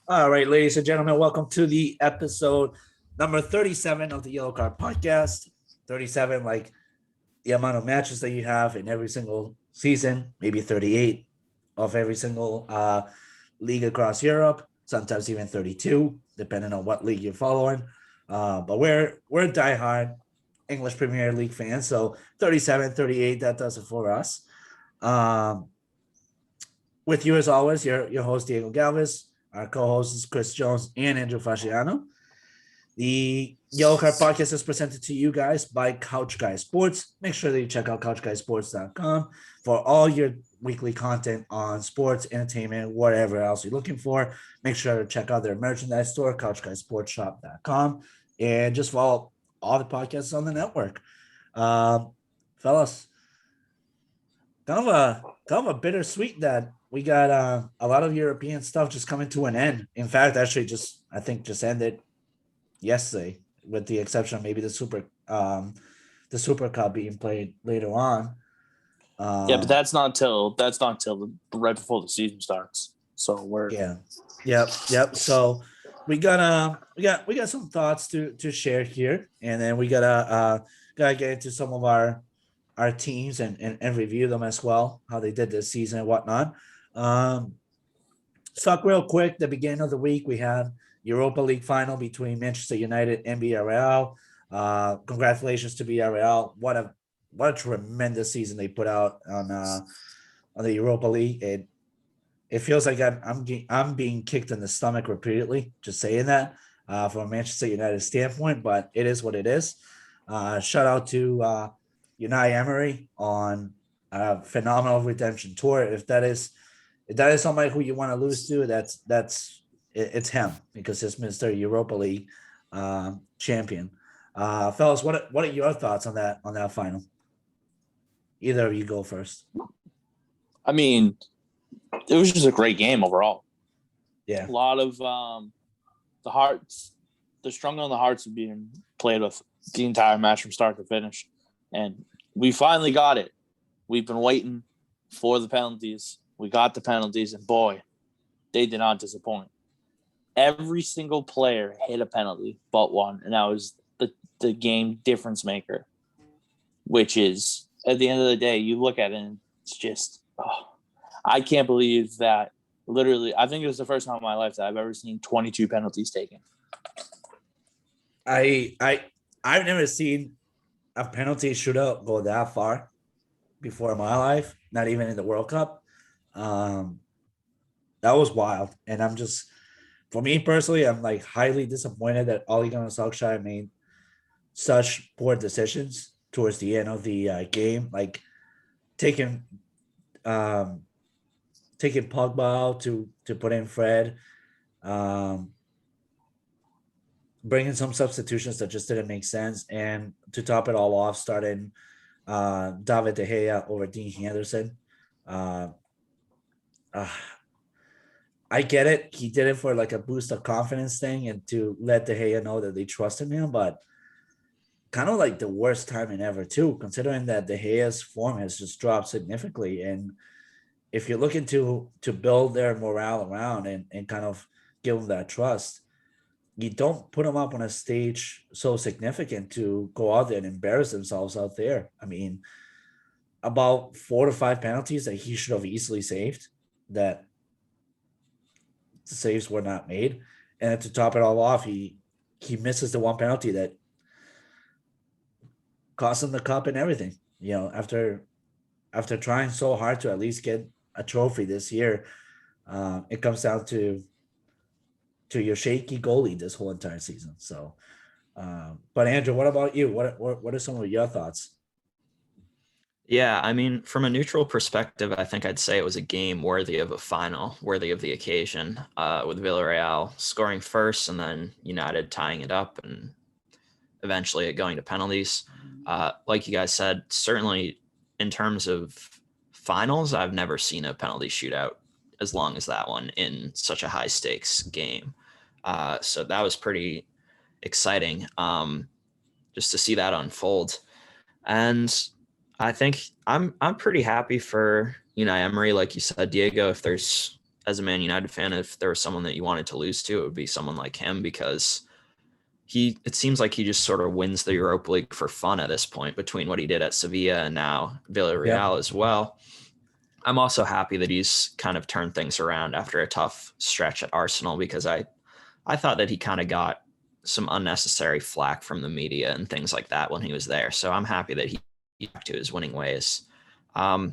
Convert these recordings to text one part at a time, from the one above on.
All right, ladies and gentlemen, welcome to the episode number 37 of the Yellow Card Podcast. 37, like the amount of matches that you have in every single season, maybe 38 of every single league across Europe, sometimes even 32, depending on what league you're following. But we're diehard English Premier League fans, so 37, 38, that does it for us. Um, with you as always, your host Diego Galvis. Our co-hosts Chris Jones and Andrew Fasciano. The Yellow Card Podcast is presented to you guys by Couch Guy Sports. Make sure that you check out couchguysports.com for all your weekly content on sports, entertainment, whatever else you're looking for. Make sure to check out their merchandise store, couchguysportshop.com, and just follow all the podcasts on the network. Um, Fellas, kind of a bittersweet that we got a lot of European stuff just coming to an end. In fact, actually, I think just ended yesterday, with the exception of maybe the Super Cup being played later on. Yeah, but that's not till right before the season starts. So we're yep. So we got some thoughts to share here, and then we gotta get into some of our teams and review them as well, how they did this season and whatnot. Um, Talk real quick. The beginning of the week, we had Europa League final between Manchester United and Villarreal. Congratulations to Villarreal. What a tremendous season they put out on the Europa League. It feels like I'm being kicked in the stomach repeatedly just saying that from a Manchester United standpoint, but it is what it is. Shout out to Unai Emery on a phenomenal redemption tour. If that is somebody who you want to lose to, it's him, because it's Mr. Europa League champion. Fellas, what are your thoughts on that final? Either of you go first. I mean, it was just a great game overall. Yeah. A lot of the strong on the hearts of being played with the entire match from start to finish. And we finally got it. We've been waiting for the penalties. We got the penalties, and boy, they did not disappoint. Every single player hit a penalty but one, and that was the game difference maker, which is, at the end of the day, you look at it and it's just, I can't believe that. Literally, I think it was the first time in my life that I've ever seen 22 penalties taken. I've never seen a penalty shootout go that far before in my life, not even in the World Cup. Um, that was wild. And for me personally, I'm like highly disappointed that Ole Gunnar Solskjaer made such poor decisions towards the end of the game, like taking um, taking Pogba out to put in Fred, um, bringing some substitutions that just didn't make sense, and to top it all off, starting David De Gea over Dean Henderson. Uh, uh, I get it. He did it for like a boost of confidence thing and to let De Gea know that they trusted him, but kind of like the worst timing ever too, considering that De Gea's form has just dropped significantly. And if you're looking to build their morale around and kind of give them that trust, you don't put them up on a stage so significant to go out there and embarrass themselves out there. I mean, about 4 to 5 penalties that he should have easily saved, that the saves were not made. And to top it all off, he misses the one penalty that cost him the cup and everything. After trying so hard to at least get a trophy this year, it comes down to your shaky goalie this whole entire season. So, but Andrew, what about you? What are some of your thoughts? Yeah, I mean, from a neutral perspective, I think I'd say it was a game worthy of a final, worthy of the occasion, with Villarreal scoring first and then United tying it up and eventually it going to penalties. Like you guys said, certainly in terms of finals, I've never seen a penalty shootout as long as that one in such a high stakes game. So that was pretty exciting, just to see that unfold. And I think I'm pretty happy for Unai Emery, like you said, Diego. If there's as a Man United fan, if there was someone that you wanted to lose to, it would be someone like him, because it seems like he just sort of wins the Europa League for fun at this point, between what he did at Sevilla and now Villarreal as well. I'm also happy that he's kind of turned things around after a tough stretch at Arsenal, because I thought that he kind of got some unnecessary flack from the media and things like that when he was there. So I'm happy that he back to his winning ways. I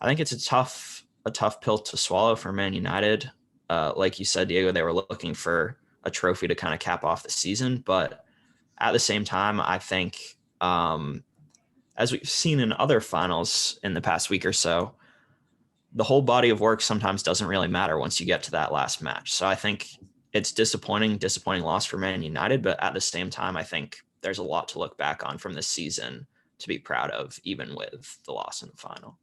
think it's a tough pill to swallow for Man United. Like you said, Diego, they were looking for a trophy to kind of cap off the season, but at the same time, I think, as we've seen in other finals in the past week or so, the whole body of work sometimes doesn't really matter once you get to that last match. So I think it's disappointing loss for Man United, but at the same time, I think there's a lot to look back on from this season to be proud of, even with the loss in the final.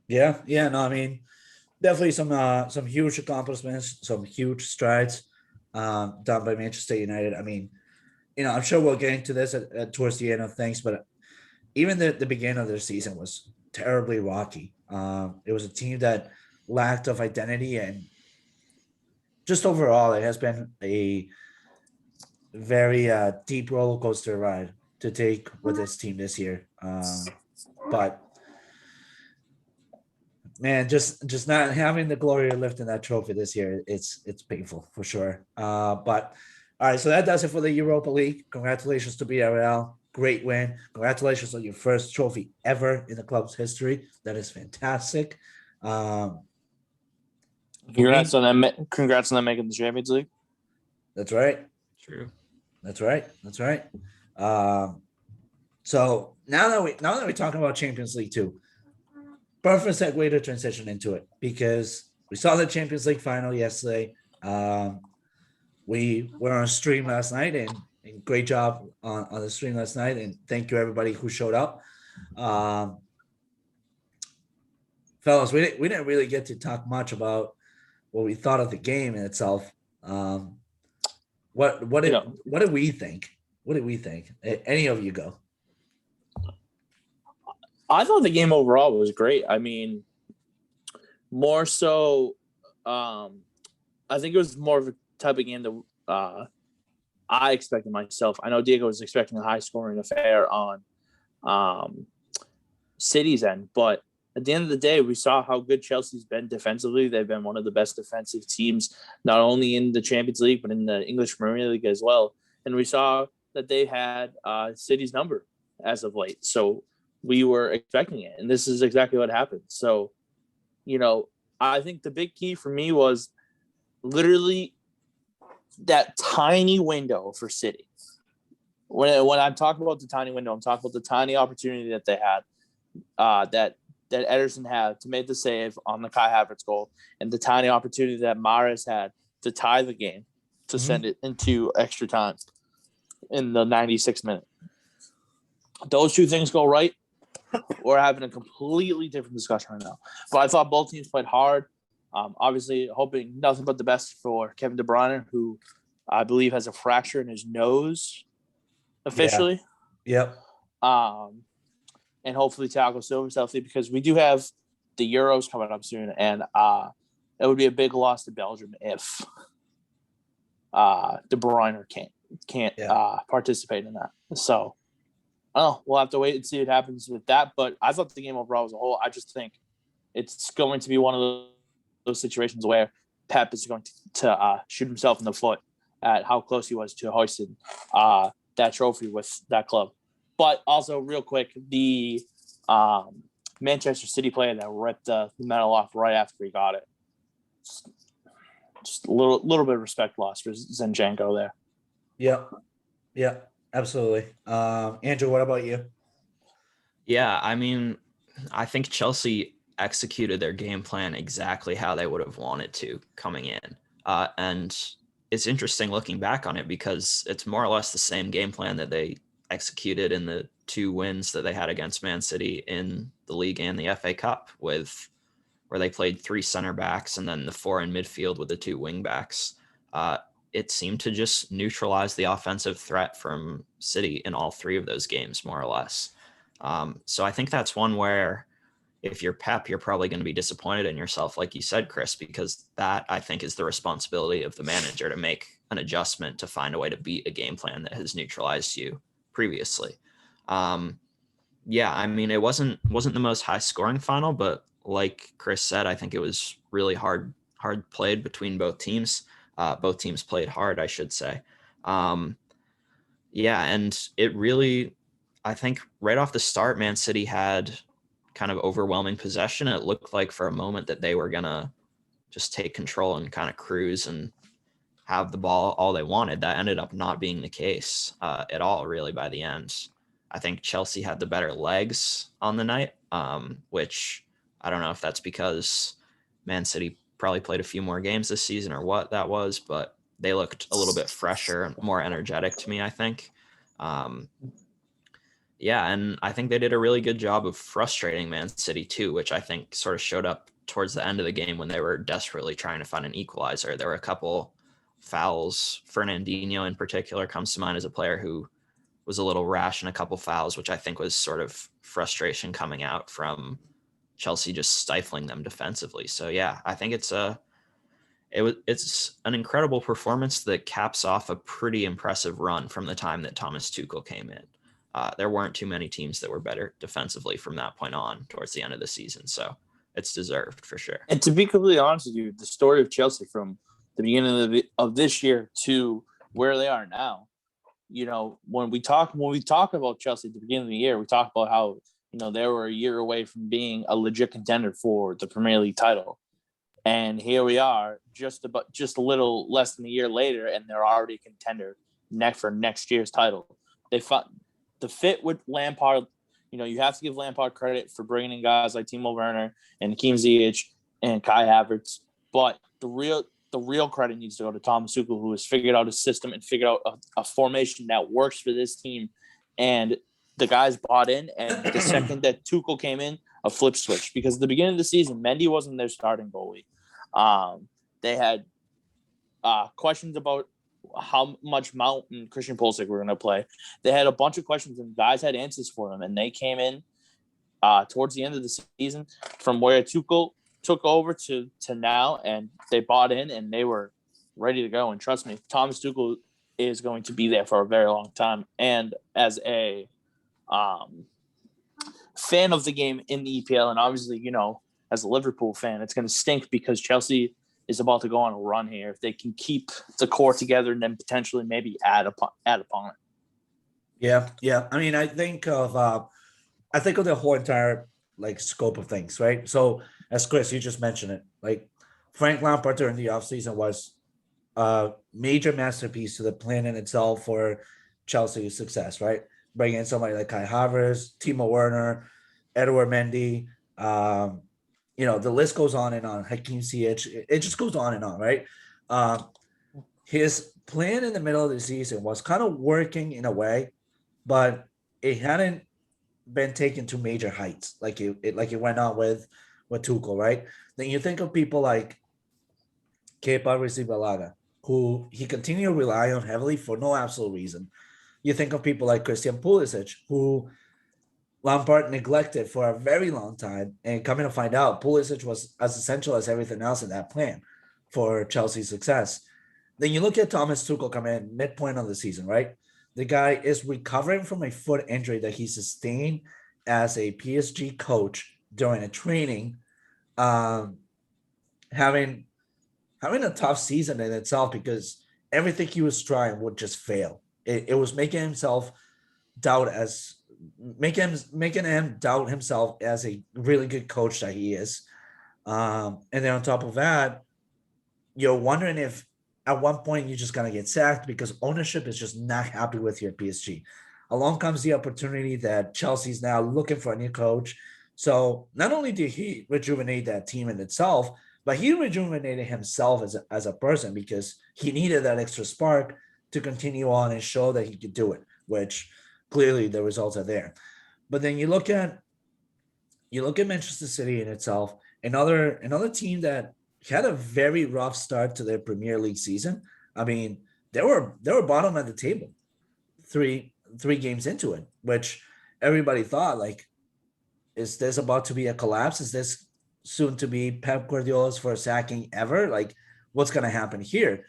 Yeah. No, I mean, definitely some huge accomplishments, some huge strides done by Manchester United. I mean, I'm sure we'll get into this towards the end of things, but even the beginning of their season was terribly rocky. It was a team that lacked of identity, and just overall, it has been a very deep roller coaster ride to take with this team this year. But man, just not having the glory of lifting that trophy this year, it's painful for sure. But all right, so that does it for the Europa League. Congratulations to Villarreal. Great win. Congratulations on your first trophy ever in the club's history. That is fantastic. Congrats on them making the Champions League. That's right. True. That's right. So now that we're talking about Champions League 2, perfect segue to transition into it, because we saw the Champions League final yesterday. We were on a stream last night, and great job on the stream last night. And thank you everybody who showed up. Fellas, we didn't really get to talk much about what we thought of the game in itself. What did we think? What did we think? Any of you go? I thought the game overall was great. I mean, more so, I think it was more of a type of game that I expected myself. I know Diego was expecting a high-scoring affair on City's end, but at the end of the day, we saw how good Chelsea's been defensively. They've been one of the best defensive teams, not only in the Champions League, but in the English Premier League as well. And we saw that they had City's number as of late. So we were expecting it, and this is exactly what happened. So, I think the big key for me was literally that tiny window for City. When I'm talking about the tiny window, I'm talking about the tiny opportunity that they had, that Ederson had to make the save on the Kai Havertz goal, and the tiny opportunity that Mahrez had to tie the game, to send it into extra time in the 96th minute. Those two things go right, we're having a completely different discussion right now. But I thought both teams played hard. Obviously, hoping nothing but the best for Kevin De Bruyne, who I believe has a fracture in his nose officially. Yeah. Yep. And hopefully Thiago Silva's healthy, because we do have the Euros coming up soon, and it would be a big loss to Belgium if De Bruyne can't participate in that. So, we'll have to wait and see what happens with that. But I thought the game overall as a whole, I just think it's going to be one of those situations where Pep is going to shoot himself in the foot at how close he was to hoisting that trophy with that club. But also, real quick, the Manchester City player that ripped the medal off right after he got it. Just a little bit of respect lost for Zinchenko there. Yeah, absolutely. Andrew, what about you? Yeah, I mean, I think Chelsea executed their game plan exactly how they would have wanted to coming in. And it's interesting looking back on it, because it's more or less the same game plan that they executed in the 2 wins that they had against Man City in the league and the FA Cup, where they played 3 center backs and then the 4 in midfield with the 2 wing backs. It seemed to just neutralize the offensive threat from City in all 3 of those games, more or less. So I think that's one where if you're Pep, you're probably going to be disappointed in yourself, like you said, Chris, because that, I think, is the responsibility of the manager to make an adjustment to find a way to beat a game plan that has neutralized you previously. Yeah, I mean, it wasn't the most high scoring final, but like Chris said, I think it was really hard played between both teams. Both teams played hard, I should say. Yeah, and it really, I think right off the start, Man City had kind of overwhelming possession. It looked like for a moment that they were going to just take control and kind of cruise and have the ball all they wanted. That ended up not being the case at all, really, by the end. I think Chelsea had the better legs on the night, which I don't know if that's because Man City probably played a few more games this season or what that was, but they looked a little bit fresher and more energetic to me, I think. Yeah, and I think they did a really good job of frustrating Man City too, which I think sort of showed up towards the end of the game when they were desperately trying to find an equalizer. There were a couple fouls. Fernandinho in particular comes to mind as a player who was a little rash in a couple fouls, which I think was sort of frustration coming out from Chelsea just stifling them defensively. So yeah, I think it's an incredible performance that caps off a pretty impressive run from the time that Thomas Tuchel came in. There weren't too many teams that were better defensively from that point on towards the end of the season. So it's deserved for sure. And to be completely honest with you, the story of Chelsea from the beginning of this year to where they are now, when we talk about Chelsea at the beginning of the year, we talk about how, they were a year away from being a legit contender for the Premier League title. And here we are just a little less than a year later, and they're already a contender for next year's title. They fought the fit with Lampard. You have to give Lampard credit for bringing in guys like Timo Werner and Hakim Ziyech and Kai Havertz. But the real credit needs to go to Thomas Tuchel, who has figured out a system and figured out a formation that works for this team. And the guys bought in. And the second that Tuchel came in, a flip switch. Because at the beginning of the season, Mendy wasn't their starting goalie. They had questions about how much Mount and Christian Pulisic were going to play. They had a bunch of questions, and guys had answers for them. And they came in towards the end of the season from where Tuchel took over to now, and they bought in, and they were ready to go. And trust me, Thomas Tuchel is going to be there for a very long time. And as a fan of the game in the EPL, and obviously, as a Liverpool fan, it's going to stink because Chelsea is about to go on a run here. If they can keep the core together and then potentially maybe add upon it. Yeah. I mean, I think of the whole entire scope of things, right? So as Chris, you just mentioned it, Frank Lampard during the offseason was a major masterpiece to the plan in itself for Chelsea's success, right? Bringing in somebody like Kai Havertz, Timo Werner, Edouard Mendy, the list goes on and on. Hakim Ziyech, it just goes on and on, right? His plan in the middle of the season was kind of working in a way, but it hadn't been taken to major heights like it went on with Tuchel, right? Then you think of people like Kepa Arrizabalaga, who he continued to rely on heavily for no absolute reason. You think of people like Christian Pulisic, who Lampard neglected for a very long time, and coming to find out, Pulisic was as essential as everything else in that plan for Chelsea's success. Then you look at Thomas Tuchel come in midpoint of the season, right? The guy is recovering from a foot injury that he sustained as a PSG coach during a training, having a tough season in itself because everything he was trying would just fail. It was making him doubt himself as a really good coach that he is. And then on top of that, you're wondering if at one point you're just going to get sacked because ownership is just not happy with you at PSG. Along comes the opportunity that Chelsea's now looking for a new coach. So not only did he rejuvenate that team in itself, but he rejuvenated himself as a person because he needed that extra spark to continue on and show that he could do it, which clearly the results are there. But then you look at Manchester City in itself, another team that had a very rough start to their Premier League season. I mean, they were bottom at the table, three games into it, which everybody thought is this about to be a collapse? Is this soon to be Pep Guardiola's first sacking ever? Like, what's going to happen here?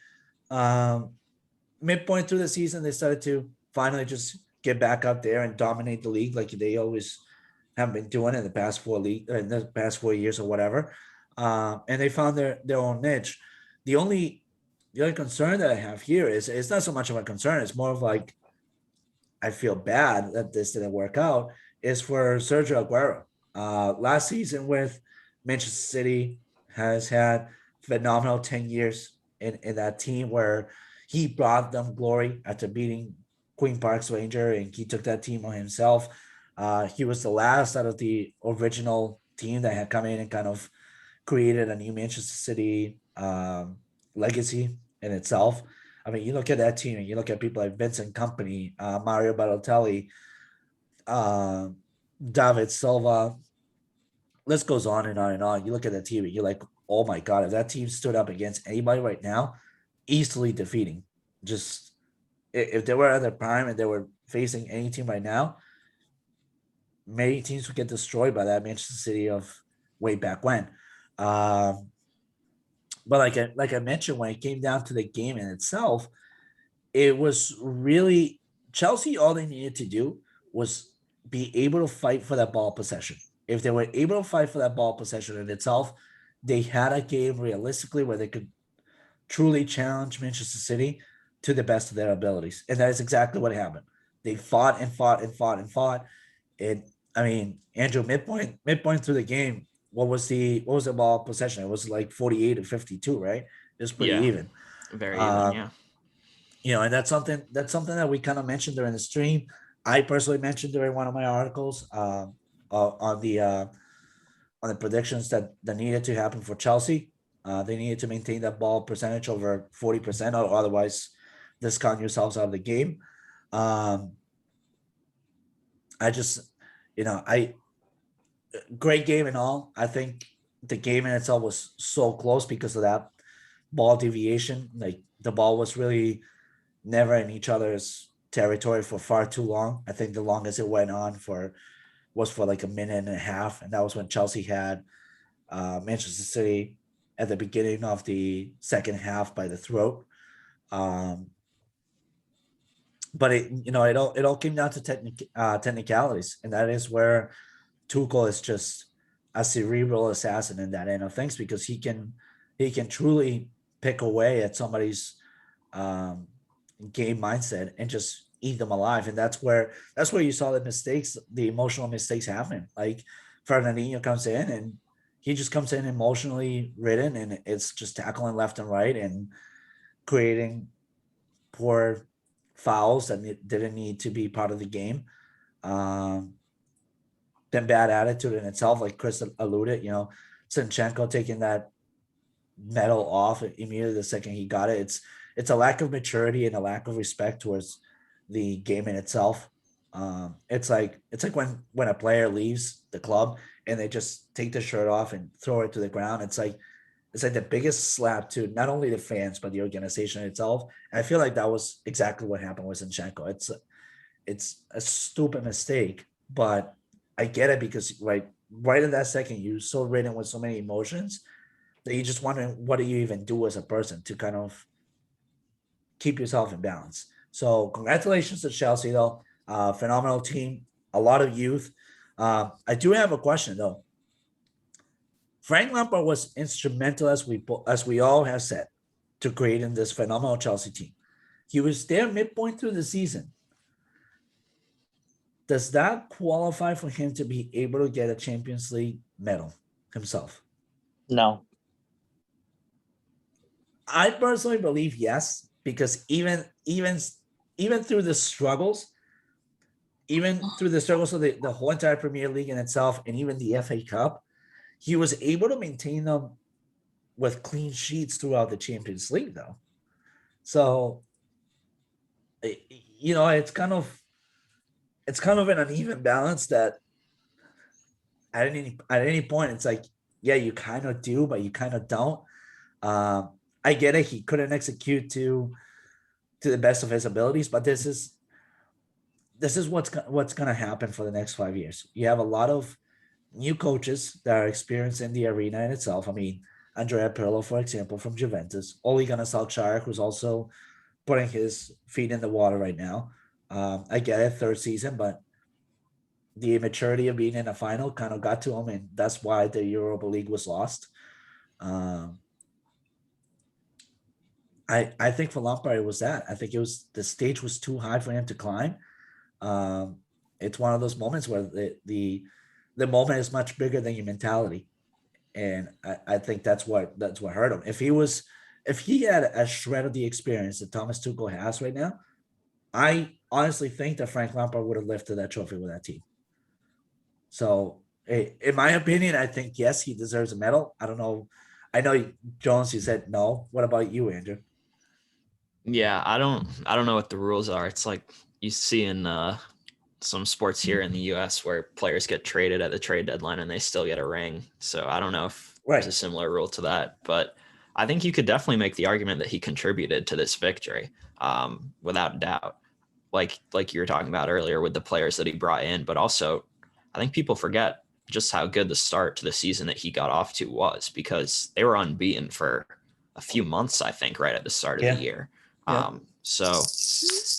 Midpoint through the season, they started to finally just get back up there and dominate the league like they always have been doing in the past 4 years or whatever. And they found their own niche. The only concern that I have here is it's not so much of a concern. It's more of like I feel bad that this didn't work out. Is for Sergio Aguero. Last season with Manchester City has had phenomenal 10 years in that team where he brought them glory after beating Queen Park's Ranger, and he took that team on himself. He was the last out of the original team that had come in and kind of created a new Manchester City legacy in itself. I mean, you look at that team and you look at people like Vincent Company, Mario Balotelli, uh, David Silva. List goes on and on and on. You look at that team and you're like, oh my God, if that team stood up against anybody right now, easily defeating. Just if they were at their prime and they were facing any team right now, many teams would get destroyed by that Manchester City of way back when. But like I mentioned, when it came down to the game in itself, it was really Chelsea. All they needed to do was be able to fight for that ball possession. If they were able to fight for that ball possession in itself, they had a game realistically where they could truly challenge Manchester City to the best of their abilities. And that is exactly what happened. They fought and fought and fought and fought. I mean, Andrew, midpoint through the game, what was the ball possession? It was like 48-52, right? It was pretty even. Very even, yeah. And that's something that we kind of mentioned during the stream. I personally mentioned during one of my articles on the predictions that needed to happen for Chelsea. They needed to maintain that ball percentage over 40%, or otherwise discount yourselves out of the game. I just, great game and all. I think the game in itself was so close because of that ball deviation. Like the ball was really never in each other's territory for far too long. I think the longest it went on was for like a minute and a half, and that was when Chelsea had Manchester City at the beginning of the second half by the throat. But it all came down to technicalities, and that is where Tuchel is just a cerebral assassin in that end of things, because he can truly pick away at somebody's game mindset and just eat them alive. And that's where you saw the emotional mistakes happen. Like Fernandinho comes in and he just comes in emotionally ridden, and it's just tackling left and right and creating poor fouls that didn't need to be part of the game. Then bad attitude in itself, like Chris alluded, Zinchenko taking that medal off immediately the second he got it. It's a lack of maturity and a lack of respect towards the game in itself. It's like when a player leaves the club and they just take the shirt off and throw it to the ground. It's like the biggest slap to not only the fans but the organization itself. And I feel like that was exactly what happened with Zinchenko. It's a stupid mistake, but I get it, because right in that second you're so ridden with so many emotions that you just wonder, what do you even do as a person to kind of keep yourself in balance. So congratulations to Chelsea, though. Phenomenal team, a lot of youth. I do have a question, though. Frank Lampard was instrumental, as we all have said, to creating this phenomenal Chelsea team. He was there midpoint through the season. Does that qualify for him to be able to get a Champions League medal himself? No. I personally believe yes, because even through the struggles, of the whole entire Premier League in itself, and even the FA Cup, he was able to maintain them with clean sheets throughout the Champions League, though. So, it's kind of an uneven balance that at any point it's like, yeah, you kind of do, but you kind of don't. I get it. He couldn't execute to the best of his abilities, but this is what's going to happen for the next 5 years. You have a lot of new coaches that are experienced in the arena in itself. I mean, Andrea Pirlo, for example, from Juventus, Ole Gunnar Solskjaer, who's also putting his feet in the water right now. I get it, third season, but the immaturity of being in a final kind of got to him, and that's why the Europa League was lost. Um, I think for Lampard it was that. I think it was the stage was too high for him to climb. Um, it's one of those moments where the moment is much bigger than your mentality, and I think that's what hurt him. If he had a shred of the experience that Thomas Tuchel has right now, I honestly think that Frank Lampard would have lifted that trophy with that team. So, in my opinion, I think yes, he deserves a medal. I don't know. I know Jones. You said no. What about you, Andrew? Yeah, I don't know what the rules are. It's like you see in some sports here in the U.S. where players get traded at the trade deadline and they still get a ring. So I don't know if there's a similar rule to that, but I think you could definitely make the argument that he contributed to this victory, without a doubt. Like you were talking about earlier with the players that he brought in, but also I think people forget just how good the start to the season that he got off to was, because they were unbeaten for a few months, I think, right at the start of the year. Yeah. So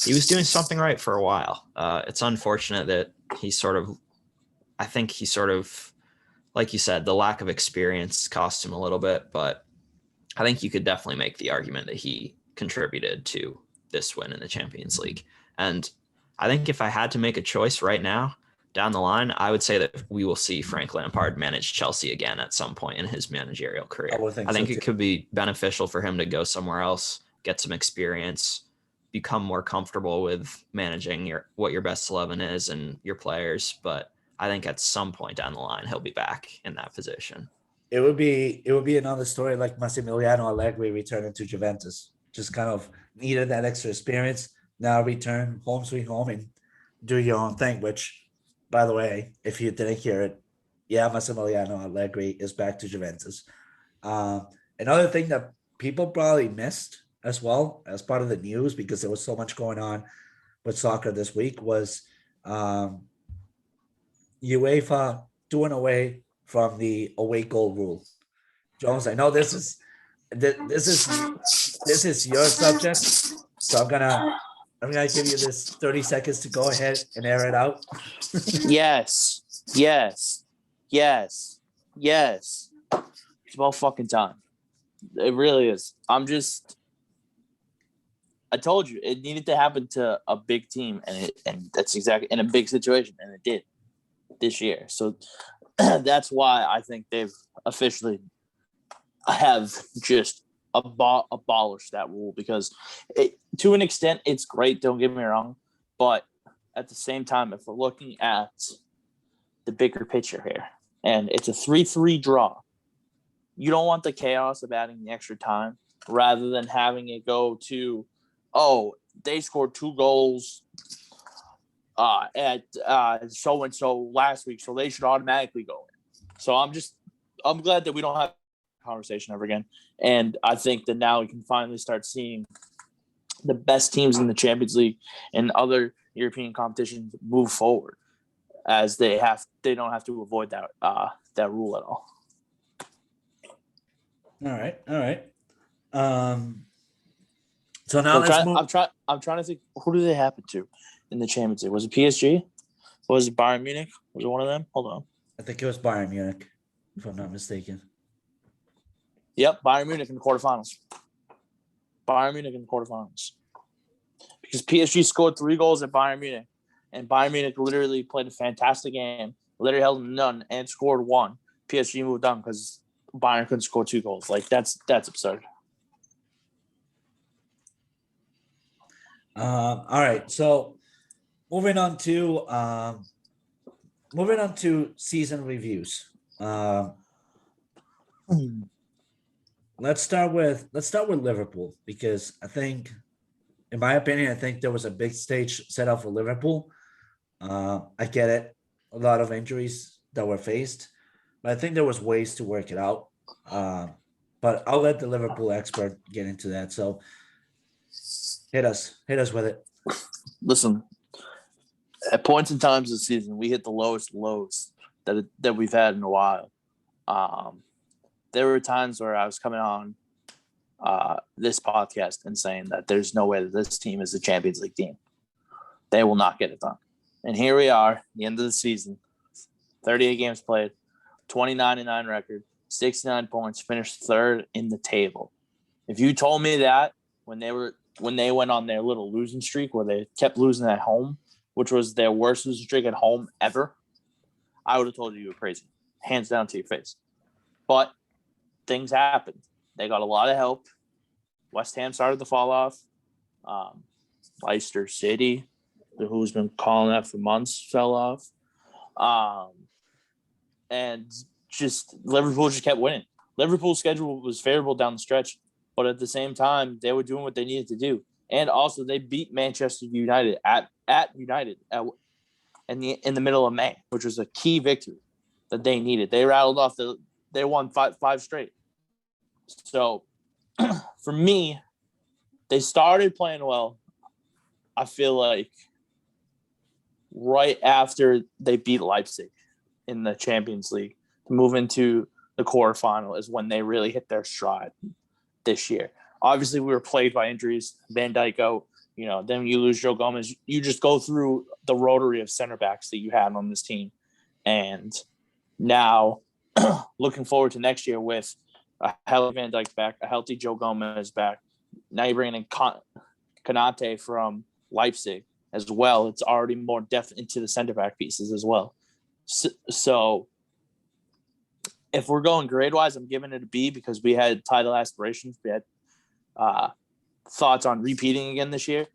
he was doing something right for a while. It's unfortunate that I think he sort of, like you said, the lack of experience cost him a little bit, but I think you could definitely make the argument that he contributed to this win in the Champions League. And I think if I had to make a choice right now down the line, I would say that we will see Frank Lampard manage Chelsea again at some point in his managerial career. I think it could be beneficial for him to go somewhere else, get some experience, become more comfortable with managing what your best 11 is and your players. But I think at some point down the line, he'll be back in that position. It would be another story like Massimiliano Allegri returning to Juventus. Just kind of needed that extra experience. Now return home sweet home and do your own thing. Which, by the way, if you didn't hear it, yeah, Massimiliano Allegri is back to Juventus. Another thing that people probably missed as well as part of the news, because there was so much going on with soccer this week, was UEFA doing away from the away goal rule. Jones, I know this is your subject, so I'm gonna give you this 30 seconds to go ahead and air it out. Yes. It's about fucking time. It really is. I told you it needed to happen to a big team, and that's exactly in a big situation, and it did this year. So that's why I think they've officially have just abolished that rule, because to an extent it's great. Don't get me wrong, but at the same time, if we're looking at the bigger picture here, and it's a 3-3 draw, you don't want the chaos of adding the extra time rather than having it go to, oh, they scored 2 goals at so and so last week, so they should automatically go in. So I'm glad that we don't have conversation ever again, and I think that now we can finally start seeing the best teams in the Champions League and other European competitions move forward, as they don't have to avoid that rule at all. All right. So now I'm trying to think, who do they happen to in the Champions League? Was it PSG? Was it Bayern Munich? Was it one of them? Hold on. I think it was Bayern Munich, if I'm not mistaken. Yep, Bayern Munich in the quarterfinals. Because PSG scored 3 goals at Bayern Munich, and Bayern Munich literally played a fantastic game, literally held none, and scored 1. PSG moved on because Bayern couldn't score 2 goals. Like, that's absurd. All right, so moving on to season reviews. Let's start with Liverpool, because I think, in my opinion, I think there was a big stage set up for Liverpool. I get it, a lot of injuries that were faced, but I think there was ways to work it out. But I'll let the Liverpool expert get into that. So hit us with it. Listen, at points in times this season, we hit the lowest lows that we've had in a while. There were times where I was coming on this podcast and saying that there's no way that this team is a Champions League team. They will not get it done. And here we are, the end of the season, 38 games played, 29-9 record, 69 points, finished third in the table. If you told me that when they went on their little losing streak where they kept losing at home, which was their worst losing streak at home ever, I would have told you were crazy, hands down to your face. But things happened. They got a lot of help. West Ham started to fall off. Leicester City, who's been calling that for months, fell off. And just Liverpool just kept winning. Liverpool's schedule was favorable down the stretch, but at the same time, they were doing what they needed to do. And also, they beat Manchester United at United in the middle of May, which was a key victory that they needed. They rattled off they won five straight. So, for me, they started playing well. I feel like right after they beat Leipzig in the Champions League to move into the quarterfinal is when they really hit their stride this year. Obviously, we were plagued by injuries. Van Dijk out, then you lose Joe Gomez. You just go through the rotary of center backs that you had on this team. And now, looking forward to next year with a healthy Van Dijk back, a healthy Joe Gomez back. Now you're bringing in Konate from Leipzig as well. It's already more depth into the center back pieces as well. So if we're going grade wise, I'm giving it a B because we had title aspirations. We had thoughts on repeating again this year.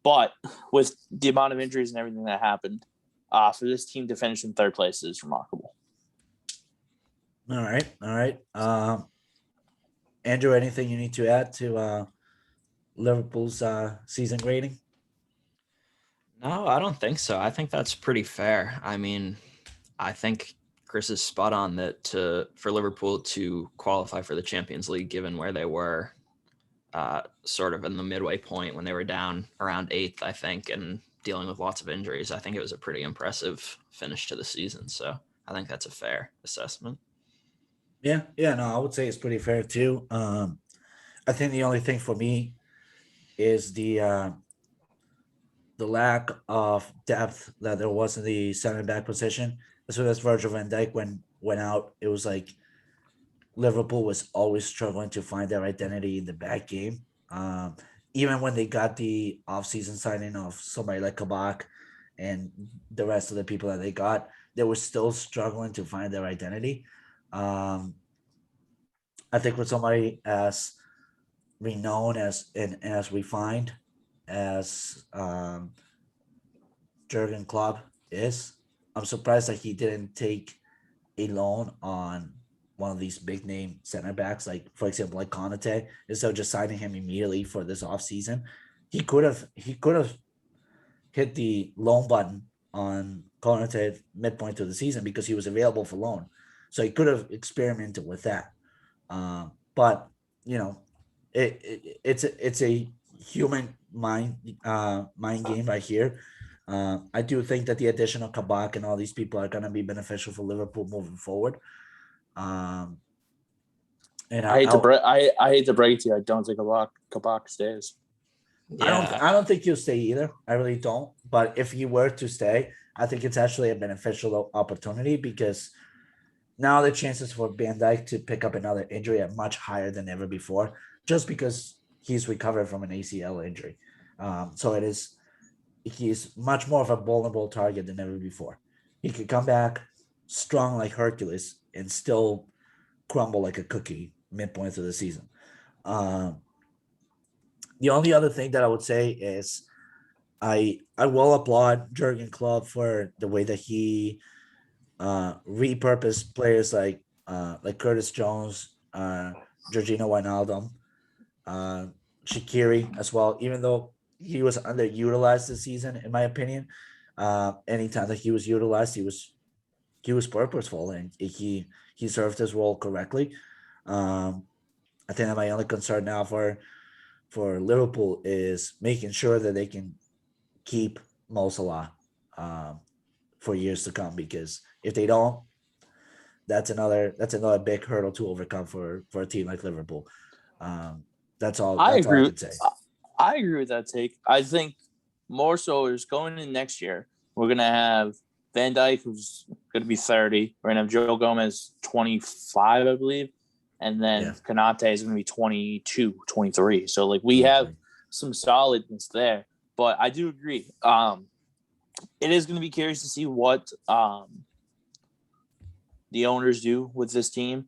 But with the amount of injuries and everything that happened, for this team to finish in third place is remarkable. All right. Andrew, anything you need to add to Liverpool's season grading? No, I don't think so. I think that's pretty fair. I mean, I think Chris is spot on that for Liverpool to qualify for the Champions League, given where they were sort of in the midway point when they were down around 8th, I think, and dealing with lots of injuries. I think it was a pretty impressive finish to the season. So I think that's a fair assessment. Yeah, no, I would say it's pretty fair too. I think the only thing for me is the lack of depth that there was in the center back position. As soon as Virgil van Dijk went out, it was like Liverpool was always struggling to find their identity in the back game. Even when they got the offseason signing of somebody like Kabak and the rest of the people that they got, they were still struggling to find their identity. I think with somebody as renowned as refined as Jurgen Klopp is, I'm surprised that he didn't take a loan on one of these big name center backs, like for example, like Konate, instead of just signing him immediately for this offseason. He could have hit the loan button on Konate midpoint to the season because he was available for loan. So he could have experimented with that. But it's a human mind game right here. I do think that the addition of Kabak and all these people are going to be beneficial for Liverpool moving forward. And I hate to break it to you. I don't think Kabak stays. Yeah. I don't think he'll stay either. I really don't. But if he were to stay, I think it's actually a beneficial opportunity because now the chances for Van Dijk to pick up another injury are much higher than ever before, just because he's recovered from an ACL injury. So he's much more of a vulnerable target than ever before. He could come back strong like Hercules and still crumble like a cookie midpoint of the season. The only other thing that I would say is I will applaud Jurgen Klopp for the way that he repurposed players like Curtis Jones, Georgino Wijnaldum, Shaqiri as well, even though he was underutilized this season, in my opinion. Anytime that he was utilized, he was purposeful and he served his role correctly. I think that my only concern now for Liverpool is making sure that they can keep Mo Salah for years to come, because if they don't, that's another big hurdle to overcome for a team like Liverpool. That's all I can say. I agree with that take. I think more so is going in next year. We're gonna have Van Dijk, who's gonna be 30. We're gonna have Joe Gomez, 25, I believe, and then Konate is gonna be 22, 23. So like we have some solidness there. But I do agree. It is gonna be curious to see what the owners do with this team.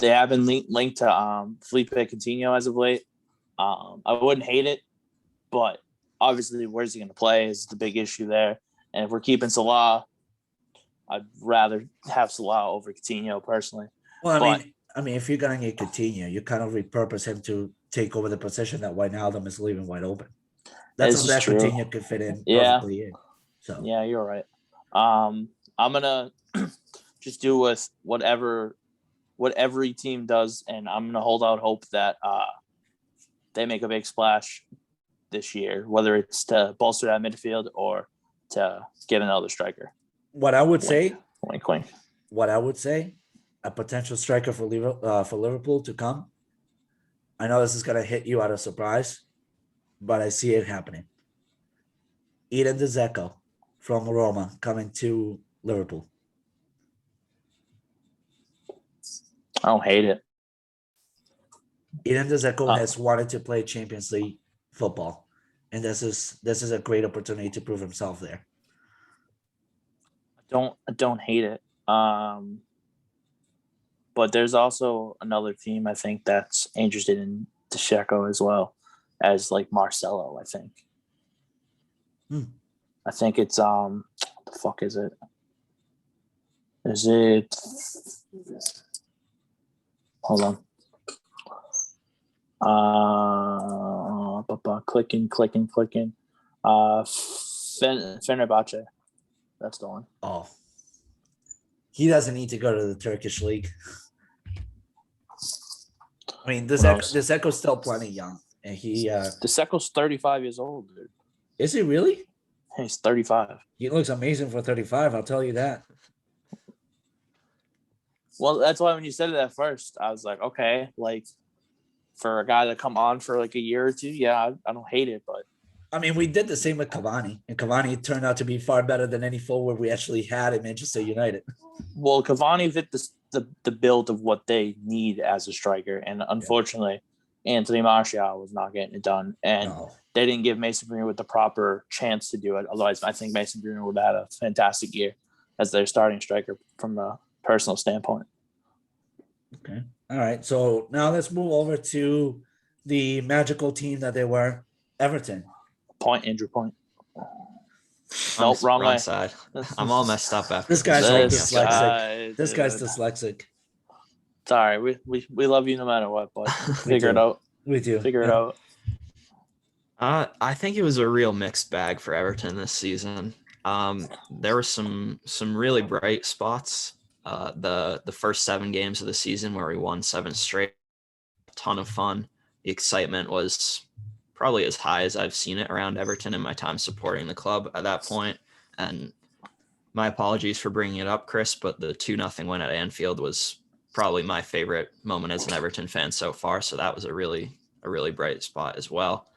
They have been linked to Felipe Coutinho as of late. I wouldn't hate it, but obviously, where's he going to play is the big issue there. And if we're keeping Salah, I'd rather have Salah over Coutinho personally. Well, I mean, if you're going to get Coutinho, you kind of repurpose him to take over the position that Wijnaldum is leaving wide open. That's how that Coutinho could fit in perfectly in. So yeah, you're right. I'm gonna just do with what every team does, and I'm gonna hold out hope that they make a big splash this year, whether it's to bolster that midfield or to get another striker. What I would say, wink. What I would say, a potential striker for Liverpool to come. I know this is gonna hit you out of surprise, but I see it happening. Eden Dzeko from Roma coming to Liverpool. I don't hate it. Eden Dzeko has wanted to play Champions League football, and this is a great opportunity to prove himself there. I don't hate it. But there's also another team I think that's interested in Dzeko as well as like Marcelo. I think. I think it's what the fuck is it? Is it? Hold on. Clicking. Fenerbahce. That's the one. Oh, he doesn't need to go to the Turkish league. I mean, Dzeko's still plenty young, and Dzeko's 35 years old, dude. Is he really? He's 35. He looks amazing for 35. I'll tell you that. Well, that's why when you said it at first, I was like, okay, like for a guy to come on for like a year or two, yeah, I don't hate it, but I mean, we did the same with Cavani, and Cavani turned out to be far better than any forward we actually had at Manchester United. Well, Cavani fit the build of what they need as a striker, and unfortunately, Anthony Martial was not getting it done, and they didn't give Mason Greenwood with the proper chance to do it. Otherwise, I think Mason Greenwood would have had a fantastic year as their starting striker from a personal standpoint. Okay. All right. So now let's move over to the magical team that they were, Everton. Andrew Point. Nope, wrong side. I'm all messed up after this guy's dyslexic. This guy's dyslexic. Sorry, we love you no matter what, but figure it out. We do. Figure it out. I think it was a real mixed bag for Everton this season. There were some really bright spots. The first 7 games of the season where we won 7 straight, a ton of fun. The excitement was probably as high as I've seen it around Everton in my time supporting the club at that point. And my apologies for bringing it up, Chris, but the 2-0 win at Anfield was probably my favorite moment as an Everton fan so far. So that was a really bright spot as well.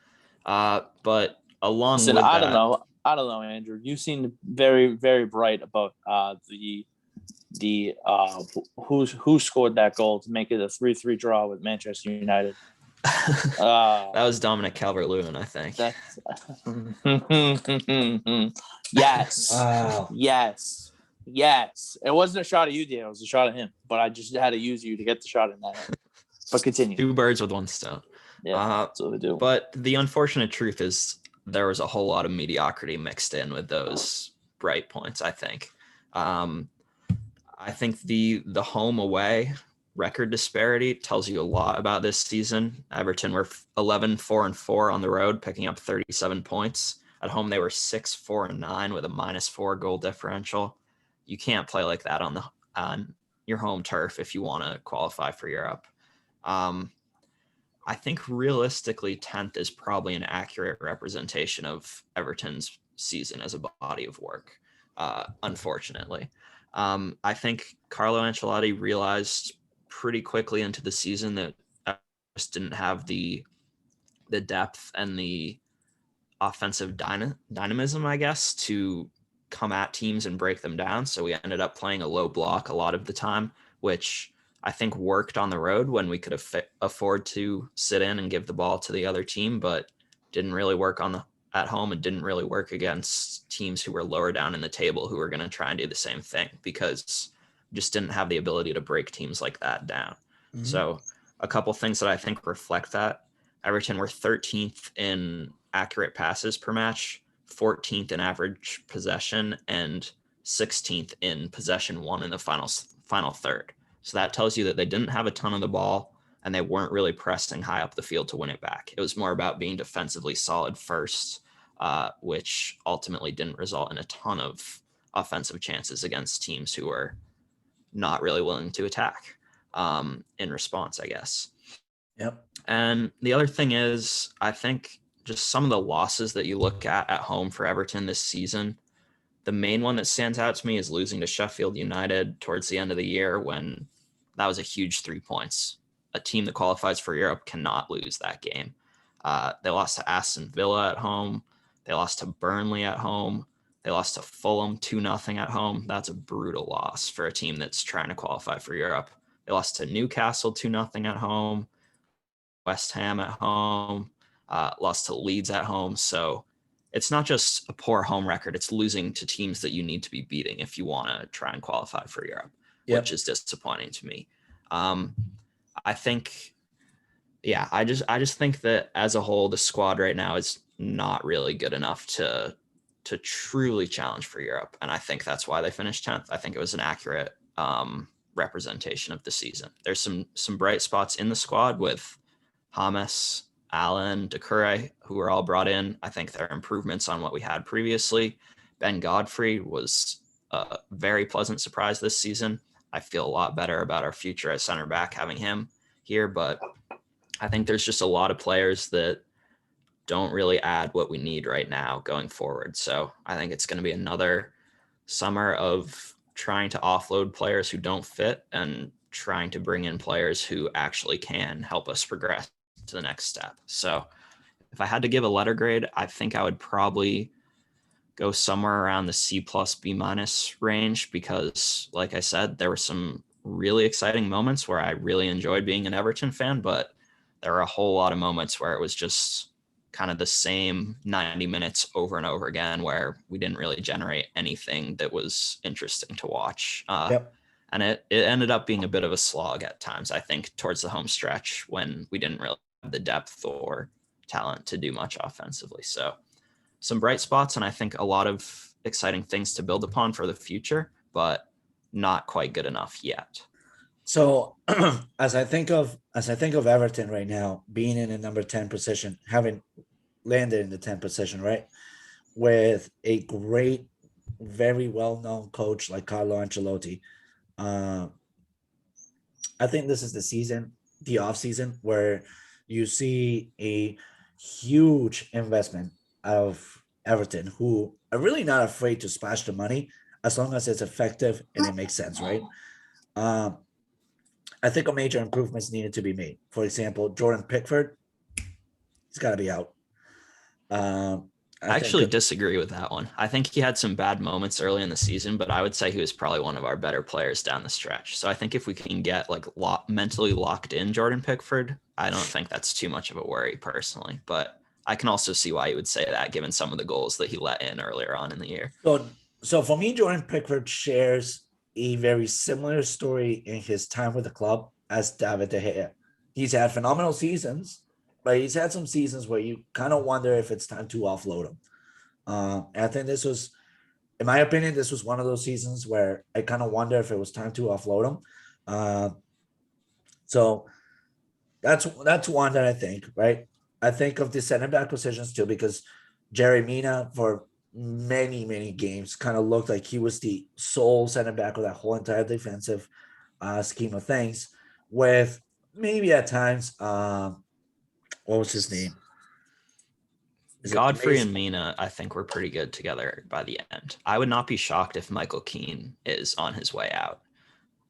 But along with that, I don't know, Andrew. You seem very, very bright about the who scored that goal to make it a 3-3 draw with Manchester United. That was Dominic Calvert-Lewin, I think. Yes. Wow. Yes. It wasn't a shot at you, Diego. It was a shot at him. But I just had to use you to get the shot in that. But continue. 2 birds with 1 stone. Yeah, that's what we do. But the unfortunate truth is there was a whole lot of mediocrity mixed in with those bright points, I think. I think the home away record disparity tells you a lot about this season. Everton were 11-4-4 on the road, picking up 37 points. At home, they were 6-4-9 with a -4 goal differential. You can't play like that on your home turf if you want to qualify for Europe. I think realistically, 10th is probably an accurate representation of Everton's season as a body of work. unfortunately. I think Carlo Ancelotti realized pretty quickly into the season that just didn't have the depth and the offensive dynamism, I guess, to come at teams and break them down. So we ended up playing a low block a lot of the time, which I think worked on the road when we could afford to sit in and give the ball to the other team, but didn't really work at home and didn't really work against teams who were lower down in the table who were going to try and do the same thing because just didn't have the ability to break teams like that down. Mm-hmm. So a couple things that I think reflect that. Everton were 13th in accurate passes per match, 14th in average possession, and 16th in possession won in the final third. So that tells you that they didn't have a ton of the ball and they weren't really pressing high up the field to win it back. It was more about being defensively solid first, which ultimately didn't result in a ton of offensive chances against teams who were not really willing to attack in response, I guess. Yep. And the other thing is, I think just some of the losses that you look at home for Everton this season, the main one that stands out to me is losing to Sheffield United towards the end of the year when that was a huge 3 points. A team that qualifies for Europe cannot lose that game. They lost to Aston Villa at home. They lost to Burnley at home. They lost to Fulham 2-0 at home. That's a brutal loss for a team that's trying to qualify for Europe. They lost to Newcastle 2-0 at home. West Ham at home, lost to Leeds at home. So it's not just a poor home record. It's losing to teams that you need to be beating if you want to try and qualify for Europe, which is disappointing to me. I think, I just think that as a whole, the squad right now is not really good enough to truly challenge for Europe. And I think that's why they finished 10th. I think it was an accurate representation of the season. There's some bright spots in the squad with Hamas, Allen, Doucouré, who were all brought in. I think they're improvements on what we had previously. Ben Godfrey was a very pleasant surprise this season. I feel a lot better about our future at center back having him here, but I think there's just a lot of players that don't really add what we need right now going forward. So I think it's going to be another summer of trying to offload players who don't fit and trying to bring in players who actually can help us progress to the next step. So if I had to give a letter grade, I think I would probably go somewhere around the C+ B- range because, like I said, there were some really exciting moments where I really enjoyed being an Everton fan, but there were a whole lot of moments where it was just kind of the same 90 minutes over and over again where we didn't really generate anything that was interesting to watch. And it ended up being a bit of a slog at times, I think, towards the home stretch when we didn't really have the depth or talent to do much offensively. So some bright spots, and I think a lot of exciting things to build upon for the future, but not quite good enough yet. So as I think of Everton right now, being in a number 10 position, having landed in the 10 position, right, with a great, very well-known coach like Carlo Ancelotti, I think this is the off season, where you see a huge investment of Everton, who are really not afraid to splash the money as long as it's effective and it makes sense, right? I think a major improvements needed to be made. For example, Jordan Pickford, he's got to be out. I actually disagree with that one. I think he had some bad moments early in the season, but I would say he was probably one of our better players down the stretch. So I think if we can get mentally locked in Jordan Pickford, I don't think that's too much of a worry personally. But I can also see why you would say that given some of the goals that he let in earlier on in the year. So for me, Jordan Pickford shares a very similar story in his time with the club as David De Gea. He's had phenomenal seasons, but he's had some seasons where you kind of wonder if it's time to offload him. And I think this was, in my opinion, this was one of those seasons where I kind of wonder if it was time to offload him. So that's one that I think, right? I think of the center back positions too, because Jerry Mina for many games kind of looked like he was the sole center back of that whole entire defensive scheme of things, with maybe at times what was his name? Is it Godfrey and amazing? Mina, I think, were pretty good together by the end. I would not be shocked if Michael Keane is on his way out.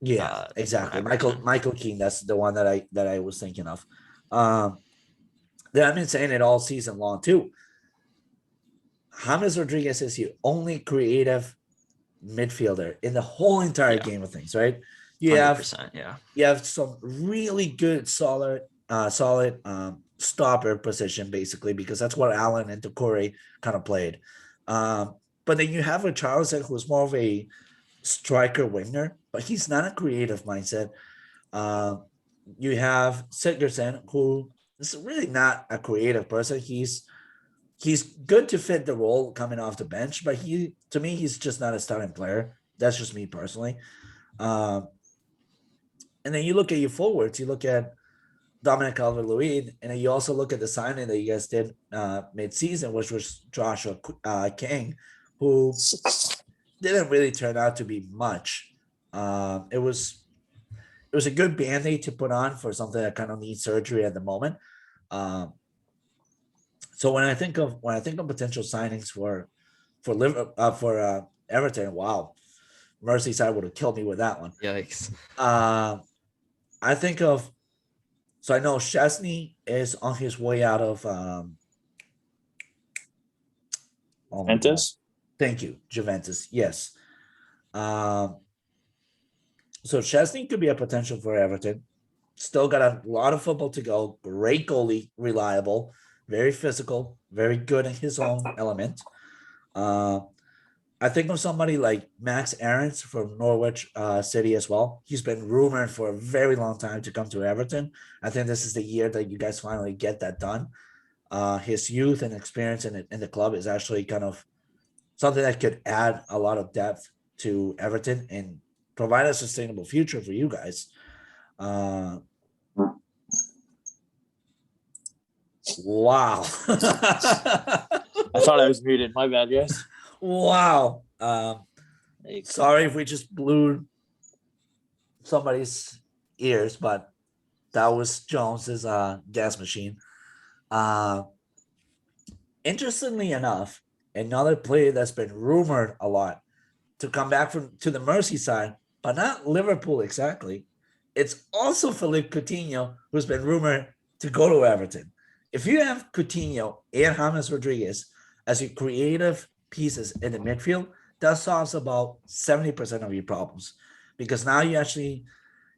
Yeah, From exactly. Everton. Michael Keane, that's the one that I was thinking of. Um, I've been saying it all season long too. James Rodriguez is the only creative midfielder in the whole entire Yeah. game of things, right? You have 100%. Yeah. you have some really good, solid stopper position, basically, because that's what Allen and Decore kind of played. But then you have a Charleston who's more of a striker winger, but he's not a creative mindset. Uh, you have Sigurdsson, who is really not a creative person. He's good to fit the role coming off the bench, but to me he's just not a starting player. That's just me personally. Um, and then you look at your forwards. You look at Dominic Calvert-Lewin, and then you also look at the signing that you guys did mid-season, which was Joshua King, who didn't really turn out to be much. It was a good band-aid to put on for something that kind of needs surgery at the moment. Um, so when I think of potential signings for Everton, wow, Merseyside would have killed me with that one. Yikes. I think of so I know Chesney is on his way out of oh my god. Ventus? Thank you, Juventus. Yes. Um so Chesney could be a potential for Everton. Still got a lot of football to go. Great goalie, reliable, very physical, very good in his own element. Uh, I think of somebody like Max Aarons from Norwich City as well. He's been rumored for a very long time to come to Everton. I think this is the year that you guys finally get that done. His youth and experience in the club is actually kind of something that could add a lot of depth to Everton and provide a sustainable future for you guys. Uh, wow. I thought I was muted. My bad, guys. Wow. Hey, Sorry if we just blew somebody's ears, but that was Jones's gas machine. Uh, Interestingly enough, another player that's been rumored a lot to come back from to the Merseyside, but not Liverpool exactly. It's also Philippe Coutinho, who's been rumored to go to Everton. If you have Coutinho and James Rodriguez as your creative pieces in the midfield, that solves about 70% of your problems. Because now you actually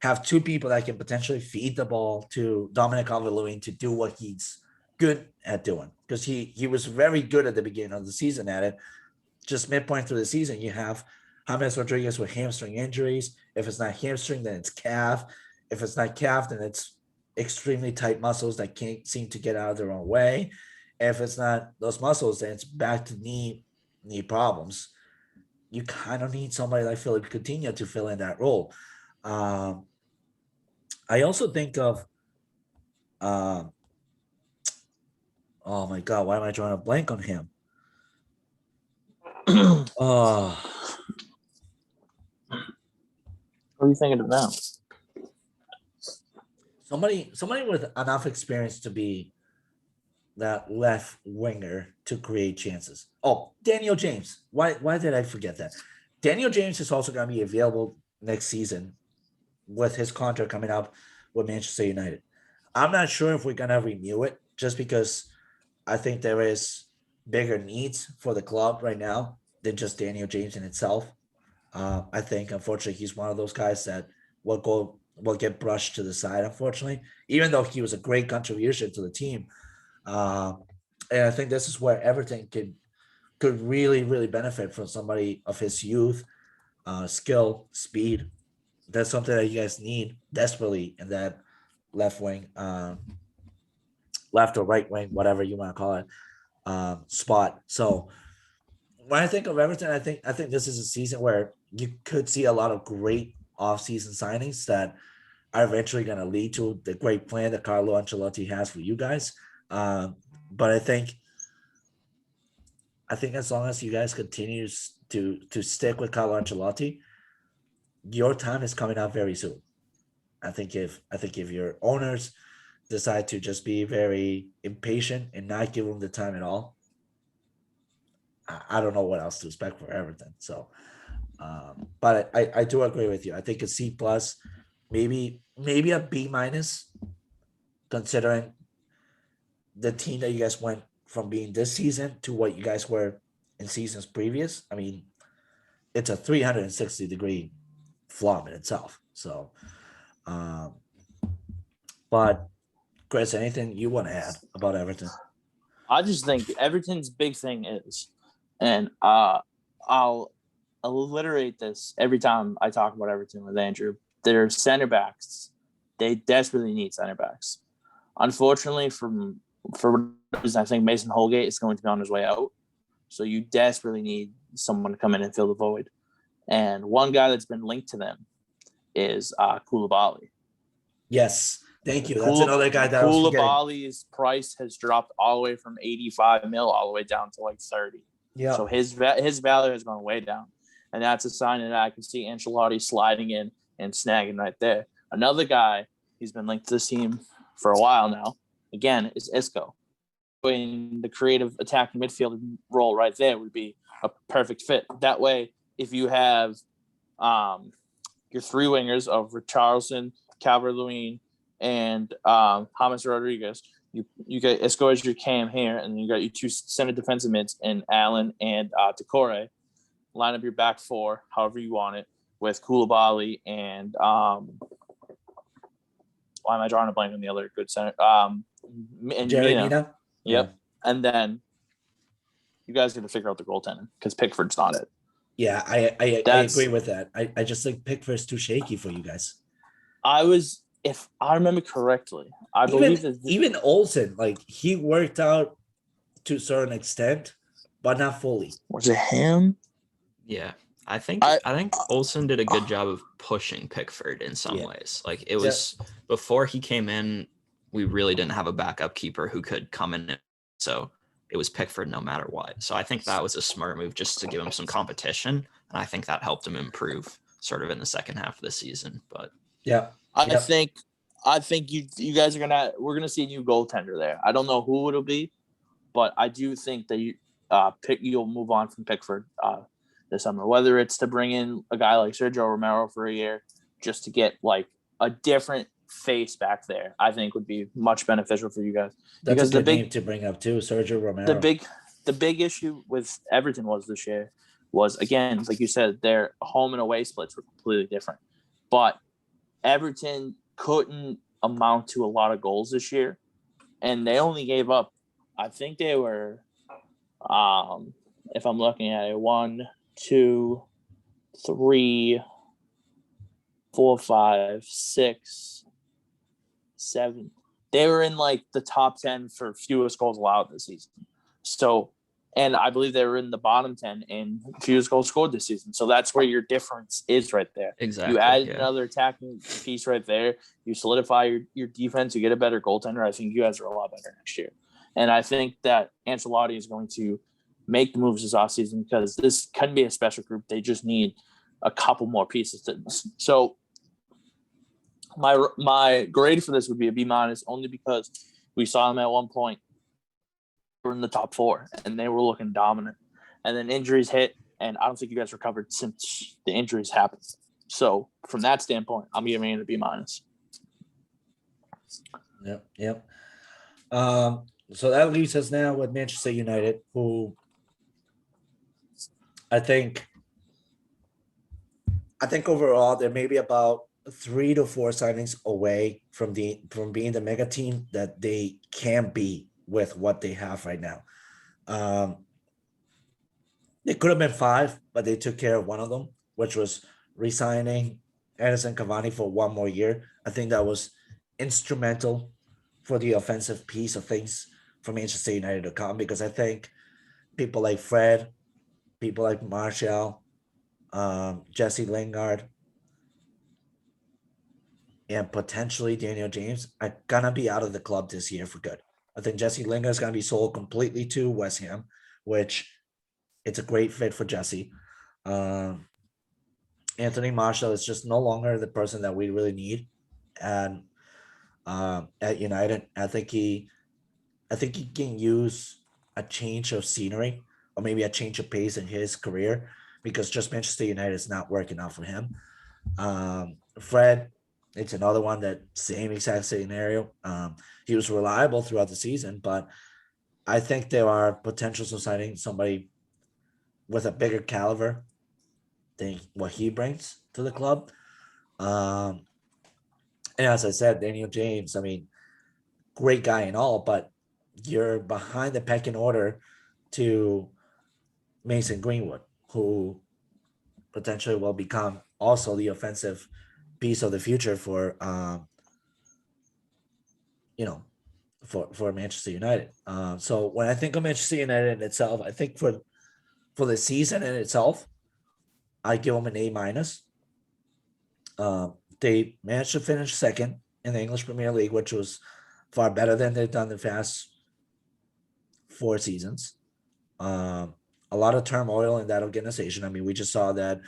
have two people that can potentially feed the ball to Dominic Calvert-Lewin to do what he's good at doing. Because he was very good at the beginning of the season at it. Just midpoint through the season, you have James Rodriguez with hamstring injuries. If it's not hamstring, then it's calf. If it's not calf, then it's extremely tight muscles that can't seem to get out of their own way. If it's not those muscles, then it's back to knee problems. You kind of need somebody like Philippe Coutinho to fill in that role. Um, I also think of, um, oh my God, why am I drawing a blank on him? Oh, what are you thinking of now? somebody with enough experience to be that left winger to create chances. Oh, Daniel James. Why did I forget that? Daniel James is also going to be available next season with his contract coming up with Manchester United. I'm not sure if we're going to renew it just because I think there is bigger needs for the club right now than just Daniel James in itself. I think unfortunately he's one of those guys that will get brushed to the side. Unfortunately, even though he was a great contribution to the team, uh, and I think this is where Everton could really benefit from somebody of his youth, skill, speed. That's something that you guys need desperately in that left wing, left or right wing, whatever you want to call it, spot. So when I think of Everton, I think this is a season where you could see a lot of great off-season signings that are eventually going to lead to the great plan that Carlo Ancelotti has for you guys. But I think as long as you guys continue to stick with Carlo Ancelotti, your time is coming up very soon. I think if your owners decide to just be very impatient and not give them the time at all, I don't know what else to expect for Everton. So, but I do agree with you. I think a C plus, maybe a B minus, considering the team that you guys went from being this season to what you guys were in seasons previous. I mean, it's a 360-degree flop in itself. So, um, but Chris, anything you want to add about Everton? I just think Everton's big thing is, and I'll alliterate this every time I talk about Everton with Andrew. Their center backs, they desperately need center backs. Unfortunately, for reason, I think Mason Holgate is going to be on his way out, so you desperately need someone to come in and fill the void. And one guy that's been linked to them is Koulibaly. Yes, thank you. That's another guy that I was forgetting. Koulibaly's price has dropped all the way from 85 mil all the way down to like 30. Yeah. So his value has gone way down, and that's a sign that I can see Ancelotti sliding in and snagging right there. Another guy he's been linked to this team for a while now, again, is Isco. In the creative attacking midfield role right there would be a perfect fit. That way, if you have your three wingers of Richarlison, Calvert-Lewin, and James Rodriguez, you get Isco as your cam here, and then you got your two center defensive mids and Allen and Decore. Line up your back four, however you want it, with Koulibaly and why am I drawing a blank on the other good center? And Jerry Mina. Yep. Yeah. And then you guys got to figure out the goaltending because Pickford's not it. Yeah, I agree with that. I just think Pickford's too shaky for you guys. If I remember correctly, I believe that even Olsen, like, he worked out to a certain extent, but not fully. Was it him? Yeah. I think Olsen did a good job of pushing Pickford in some ways. Like, it was before he came in, we really didn't have a backup keeper who could come in. So it was Pickford no matter what. So I think that was a smart move just to give him some competition. And I think that helped him improve sort of in the second half of the season. But I think you guys are we're gonna see a new goaltender there. I don't know who it'll be, but I do think that you'll move on from Pickford this summer. Whether it's to bring in a guy like Sergio Romero for a year just to get like a different face back there, I think would be much beneficial for you guys. That's because a good name to bring up too, Sergio Romero. The big issue with Everton this year was, again, like you said, their home and away splits were completely different. But Everton couldn't amount to a lot of goals this year, and they only gave up, I think they were, if I'm looking at it, 1, 2, 3, 4, 5, 6, 7. They were in like the top 10 for fewest goals allowed this season. So, and I believe they were in the bottom 10 in fewest goals scored this season. So that's where your difference is right there. Exactly. You add another attacking piece right there. You solidify your defense. You get a better goaltender. I think you guys are a lot better next year. And I think that Ancelotti is going to make the moves this offseason because this can be a special group. They just need a couple more pieces to this. So my grade for this would be a B minus, only because we saw them at one point. Were in the top 4 and they were looking dominant, and then injuries hit, and I don't think you guys recovered since the injuries happened. So from that standpoint, I'm giving it a B minus. Yep. So that leaves us now with Manchester United, who I think overall they're maybe about 3 to 4 signings away from being the mega team that they can be with what they have right now. It could have been 5, but they took care of one of them, which was re-signing Edinson Cavani for 1 more year. I think that was instrumental for the offensive piece of things for Manchester United to come, because I think people like Fred, people like Martial, Jesse Lingard, and potentially Daniel James are gonna be out of the club this year for good. I think Jesse Lingard is gonna be sold completely to West Ham, which it's a great fit for Jesse. Anthony Martial is just no longer the person that we really need, and at United, I think he can use a change of scenery. or maybe a change of pace in his career, because just Manchester United is not working out for him. Fred, it's another one that same exact scenario. He was reliable throughout the season, but I think there are potentials of signing somebody with a bigger caliber than what he brings to the club. Um, and as I said, Daniel James, I mean, great guy and all, but you're behind the pecking order to Mason Greenwood, who potentially will become also the offensive piece of the future for you know for Manchester United. So when I think of Manchester United in itself, I think for the season in itself, I give them an A minus. They managed to finish second in the English Premier League, which was far better than they've done the past 4 seasons. A lot of turmoil in that organization. I mean, we just saw that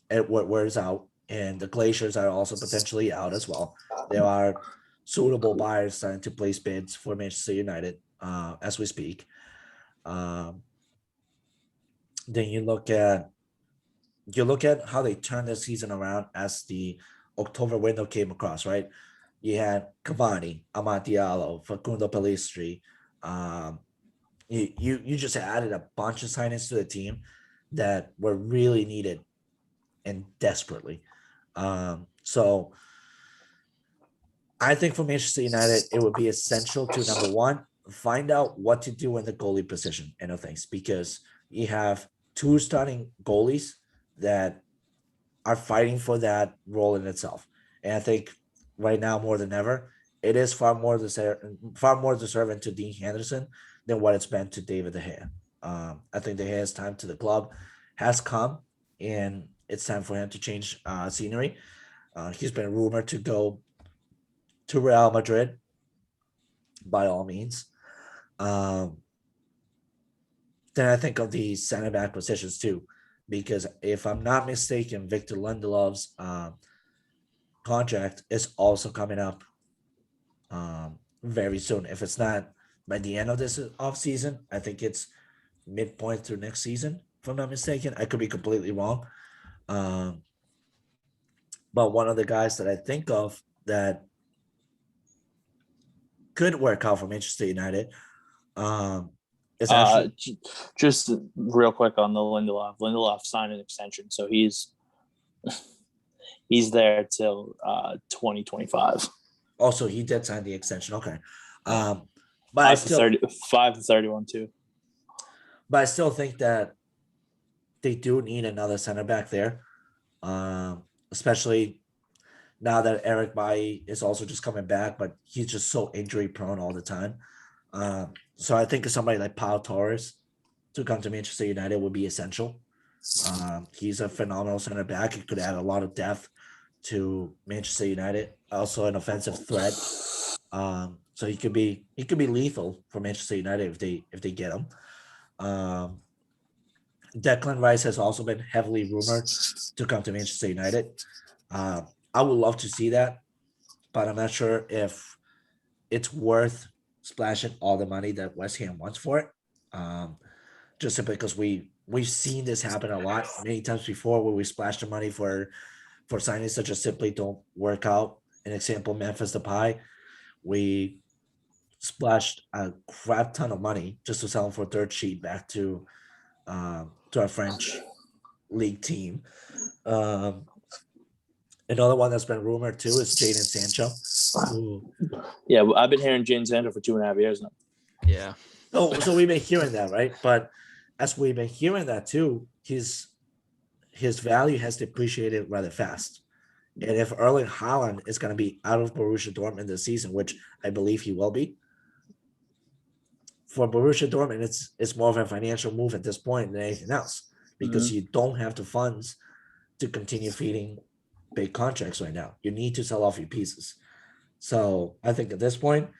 Edward is out, and the Glaciers are also potentially out as well. There are suitable buyers starting to place bids for Manchester United as we speak. Um, then you look at how they turned the season around as the October window came across, right? You had Cavani, Amad Diallo, Facundo Pellistri. You just added a bunch of signings to the team that were really needed and desperately. So I think for Manchester United, it would be essential to, number one, find out what to do in the goalie position and other things, because you have two starting goalies that are fighting for that role in itself. And I think right now more than ever, it is far more deserving to Dean Henderson than what it's been to David De Gea. I think De Gea's time to the club has come, and it's time for him to change scenery. He's been rumored to go to Real Madrid by all means. Um, then I think of the center back positions too, because if I'm not mistaken, Victor Lindelof's contract is also coming up very soon. If it's not by the end of this off season, I think it's midpoint through next season. If I'm not mistaken, I could be completely wrong. Um, but one of the guys that I think of that could work out for Manchester United is actually Just real quick on the Lindelof. Lindelof signed an extension, so he's there till 2025. also he did sign the extension. Okay, Yeah. but I still 5 to 31 too. but I still think that they do need another center back there, especially now that Eric Bailly is also just coming back, but he's just so injury prone all the time. So I think somebody like Pau Torres to come to Manchester United would be essential. He's a phenomenal center back. He could add a lot of depth to Manchester United. Also an offensive threat. So he could be lethal for Manchester United if they get him. Declan Rice has also been heavily rumored to come to Manchester United. I would love to see that, but I'm not sure if it's worth splashing all the money that West Ham wants for it. Just simply because we've seen this happen a lot many times before, where we splash the money for signings that just simply don't work out. An example, Memphis Depay, we splashed a crap ton of money just to sell him for third sheet back to our French league team. Another one that's been rumored too is Jaden Sancho. Yeah, I've been hearing Jaden Sancho for 2.5 years now. Yeah. So we've been hearing that, right? But as we've been hearing that too, his value has depreciated rather fast. And if Erling Haaland is going to be out of Borussia Dortmund this season, which I believe he will be, for Borussia Dortmund, it's more of a financial move at this point than anything else, because you don't have the funds to continue feeding big contracts right now. You need to sell off your pieces. So I think at this point,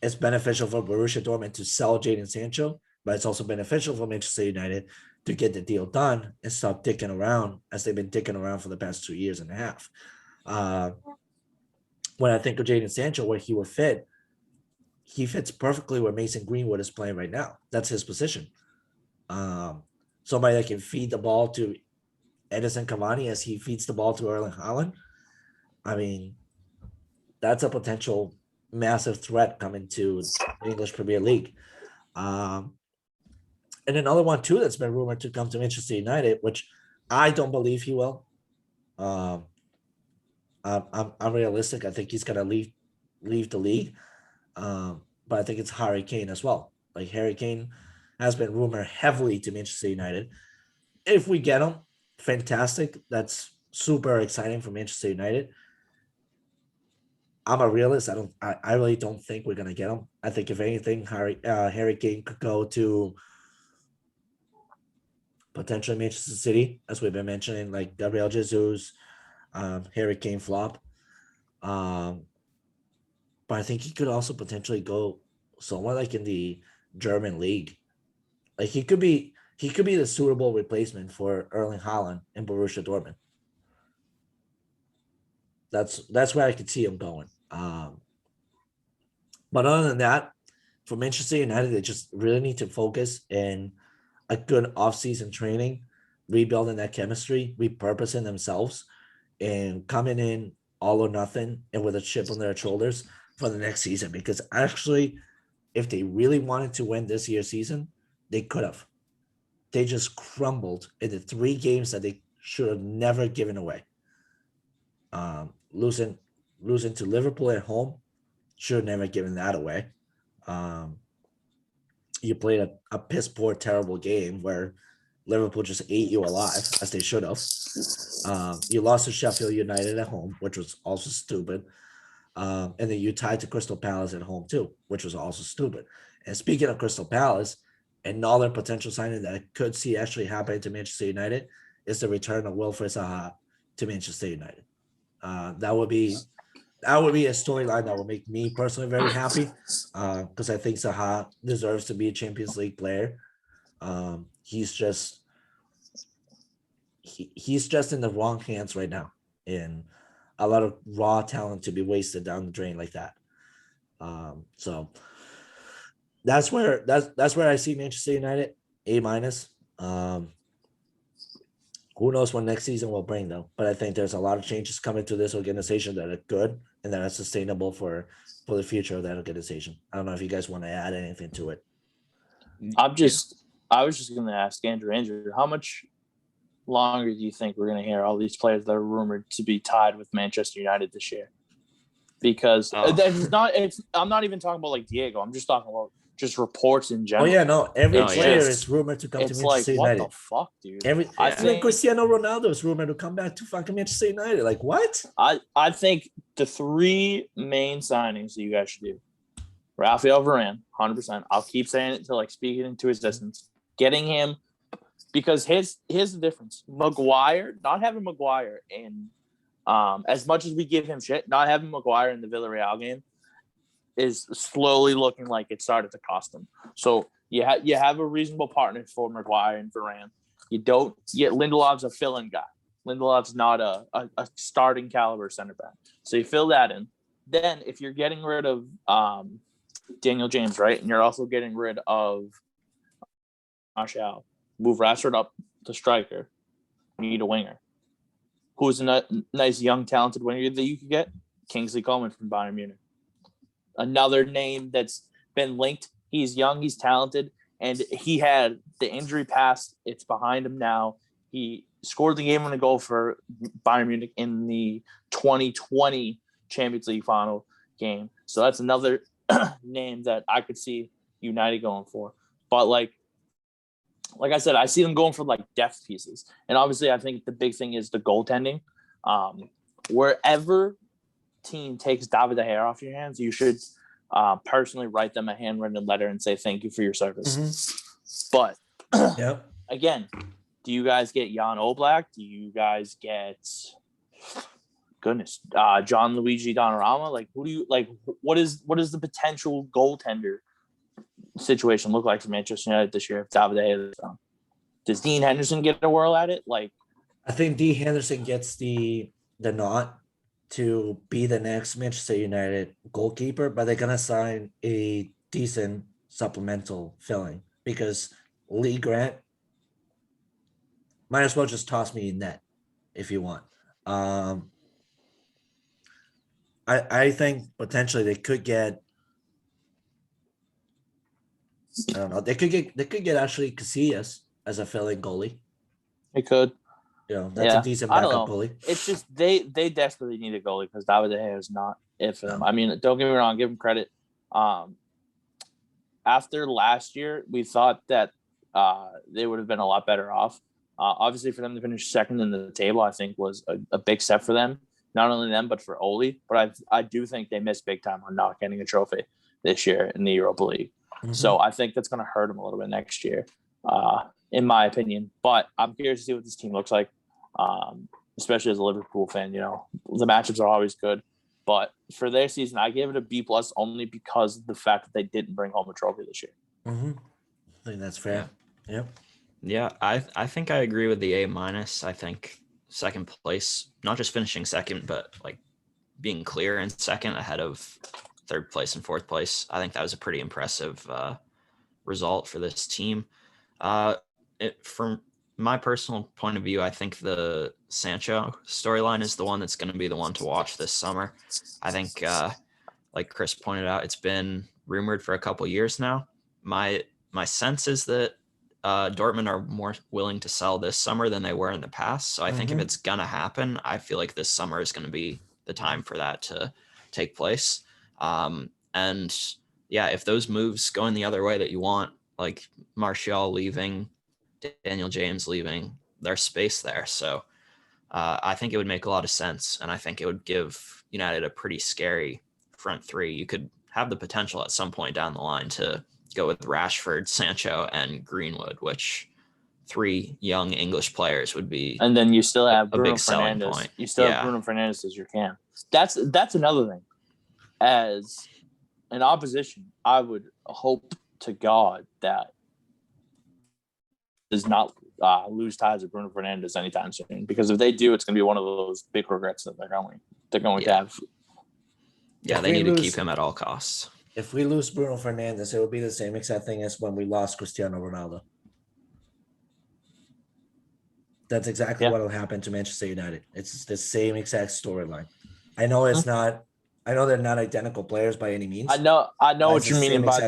it's beneficial for Borussia Dortmund to sell Jaden Sancho, but it's also beneficial for Manchester United to get the deal done and stop dicking around as they've been dicking around for the past 2 years and a half. When I think of Jaden Sancho, where he would fit, he fits perfectly where Mason Greenwood is playing right now. That's his position. Somebody that can feed the ball to Edison Cavani as he feeds the ball to Erling Haaland. I mean, that's a potential massive threat coming to the English Premier League. And another one too that's been rumored to come to Manchester United, which I don't believe he will. I'm realistic. I think he's gonna leave the league. But I think it's Harry Kane as well. Like Harry Kane has been rumored heavily to Manchester United. If we get him, fantastic. That's super exciting for Manchester United. I'm a realist. I really don't think we're gonna get him. I think if anything, Harry Kane could go to potentially Manchester City, as we've been mentioning, like Gabriel Jesus, Harry Kane flop. But I think he could also potentially go somewhere like in the German league. Like he could be the suitable replacement for Erling Haaland in Borussia Dortmund. That's where I could see him going. But other than that, for Manchester United, they just really need to focus in a good off-season training, rebuilding that chemistry, repurposing themselves, and coming in all or nothing and with a chip on their shoulders for the next season. Because actually, if they really wanted to win this year's season, they could have. They just crumbled in the 3 games that they should have never given away. Losing to Liverpool at home, should have never given that away. You played a piss poor, terrible game where Liverpool just ate you alive, as they should have. You lost to Sheffield United at home, which was also stupid. And then you tied to Crystal Palace at home too, which was also stupid. And speaking of Crystal Palace, another potential signing that I could see actually happening to Manchester United is the return of Wilfried Zaha to Manchester United. That would be a storyline that would make me personally very happy, because I think Zaha deserves to be a Champions League player. He's just in the wrong hands right now, and a lot of raw talent to be wasted down the drain like that. So that's where I see Manchester United A-. Who knows what next season will bring, though? But I think there's a lot of changes coming to this organization that are good and that are sustainable for the future of that organization. I don't know if you guys want to add anything to it. I was just going to ask Andrew, how much longer do you think we're going to hear all these players that are rumored to be tied with Manchester United this year? Because I'm not even talking about like Diego. I'm just talking about just reports in general. Oh yeah, no. Every player is rumored to come to Manchester United. What the fuck, dude? I think Cristiano Ronaldo is rumored to come back to fucking Manchester United. Like what? I think the 3 main signings that you guys should do: Rafael Varane, 100%. I'll keep saying it until like speak it into existence. Getting him, because here's the difference: Maguire, not having Maguire in, as much as we give him shit, not having Maguire in the Villarreal game is slowly looking like it started to cost him. So you have a reasonable partner for Maguire and Varane. You don't get Lindelof's a fill-in guy. Lindelof's not a starting caliber center back. So you fill that in. Then if you're getting rid of Daniel James, right, and you're also getting rid of Martial, move Rashford up to striker. You need a winger. Who's a nice young talented winger that you could get? Kingsley Coman from Bayern Munich. Another name that's been linked. He's young, he's talented, and he had the injury past. It's behind him now. He scored the game-winning goal for Bayern Munich in the 2020 Champions League final game. So that's another name that I could see United going for. But like I said, I see them going for like depth pieces. And obviously I think the big thing is the goaltending. Wherever team takes David De Gea off your hands, you should personally write them a handwritten letter and say thank you for your service. But again, do you guys get Jan Oblak? Do you guys get John Luigi Donnarumma? Like who do you like? What is the potential goaltender situation look like for Manchester United this year if David De Gea is on? Does Dean Henderson get a whirl at it? Like I think Dean Henderson gets the nod to be the next Manchester United goalkeeper, but they're gonna sign a decent supplemental filling because Lee Grant, might as well just toss me in net if you want. I think potentially they could get. I don't know. They could get actually Casillas as a filling goalie. It could. That's a decent I don't backup know. goalie. It's just they desperately need a goalie because David De Gea is not it for them. I mean, don't get me wrong, give him credit. After last year, we thought that they would have been a lot better off. Obviously, for them to finish second in the table, I think was a big step for them. Not only them, but for Ole. But I do think they missed big time on not getting a trophy this year in the Europa League. Mm-hmm. So I think that's going to hurt them a little bit next year, in my opinion. But I'm curious to see what this team looks like, especially as a Liverpool fan. The matchups are always good. But for their season, I gave it a B+ only because of the fact that they didn't bring home a trophy this year. Mm-hmm. I think that's fair. Yep. Yeah, I think I agree with the A-. I think second place, not just finishing second, but like being clear in second ahead of third place and fourth place. I think that was a pretty impressive result for this team. From my personal point of view, I think the Sancho storyline is the one that's going to be the one to watch this summer. I think, like Chris pointed out, it's been rumored for a couple years now. My sense is that Dortmund are more willing to sell this summer than they were in the past. So I think if it's going to happen, I feel like this summer is going to be the time for that to take place. And yeah, if those moves go in the other way that you want, like Martial leaving, Daniel James leaving, there's space there. So I think it would make a lot of sense. And I think it would give United a pretty scary front three. You could have the potential at some point down the line to go with Rashford, Sancho, and Greenwood, which 3 young English players would be. And then you still have Bruno big selling Fernandes. Point. You still have Bruno Fernandes as your cam. That's another thing. As an opposition, I would hope to God that does not lose ties with Bruno Fernandes anytime soon. Because if they do, it's going to be one of those big regrets that they're going to have. Yeah, they need to keep him at all costs. If we lose Bruno Fernandes, it will be the same exact thing as when we lost Cristiano Ronaldo. That's exactly what will happen to Manchester United. It's the same exact storyline. I know it's not. I know they're not identical players by any means. I know what you mean by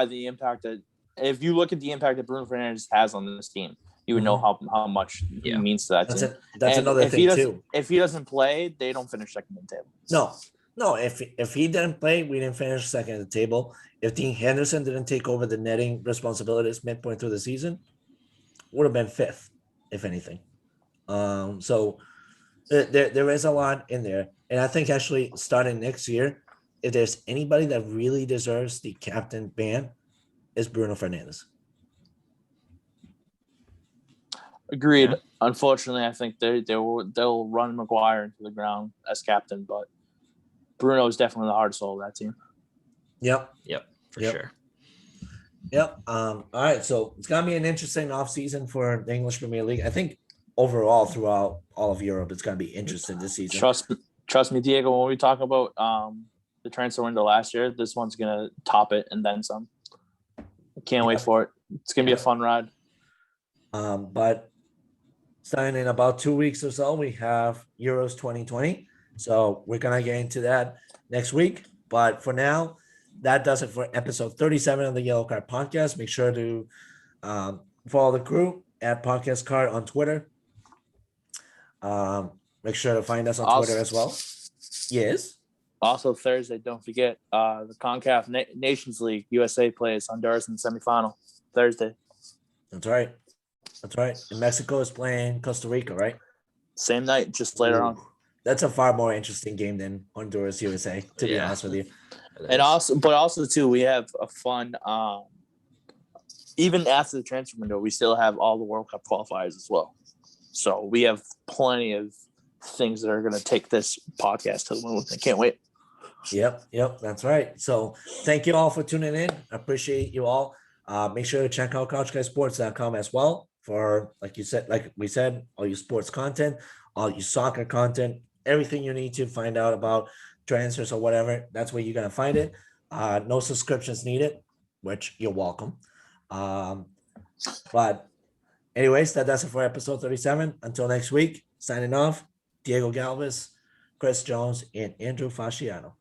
the impact that. If you look at the impact that Bruno Fernandes has on this team, you would know how much he means to that team. That's another thing too. If he doesn't play, they don't finish second in the table. No. If he didn't play, we didn't finish second at the table. If Dean Henderson didn't take over the netting responsibilities midpoint through the season, would have been 5th, if anything. So there is a lot in there, and I think actually starting next year, if there's anybody that really deserves the captain ban, is Bruno Fernandes. Agreed. Yeah. Unfortunately, I think they'll run Maguire into the ground as captain, but Bruno is definitely the heart and soul of that team. Yep, for sure. Yep. All right, so it's gonna be an interesting offseason for the English Premier League. I think overall throughout all of Europe, it's gonna be interesting this season. Trust me, Diego. When we talk about the transfer window last year, this one's gonna top it and then some. Can't wait for it. It's gonna be a fun ride. But starting in about 2 weeks or so, we have Euros 2020. So we're gonna get into that next week. But for now, that does it for episode 37 of the Yellow Card Podcast. Make sure to follow the crew at Podcast Card on Twitter. Make sure to find us on Twitter as well. Yes. Also Thursday, don't forget the CONCACAF Nations League. USA plays Honduras in the semifinal Thursday. That's right. And Mexico is playing Costa Rica, right? Same night, just later on. That's a far more interesting game than Honduras USA, to be honest with you. And also too, we have a fun. Even after the transfer window, we still have all the World Cup qualifiers as well. So we have plenty of things that are going to take this podcast to the moon. I can't wait. Yep, that's right. So thank you all for tuning in. I appreciate you all. Make sure to check out couchguysports.com as well for, like we said, all your sports content, all your soccer content, everything you need to find out about transfers or whatever. That's where you're going to find it. No subscriptions needed, which you're welcome. But anyways, that's it for episode 37. Until next week, signing off, Diego Galvis, Chris Jones, and Andrew Fasciano.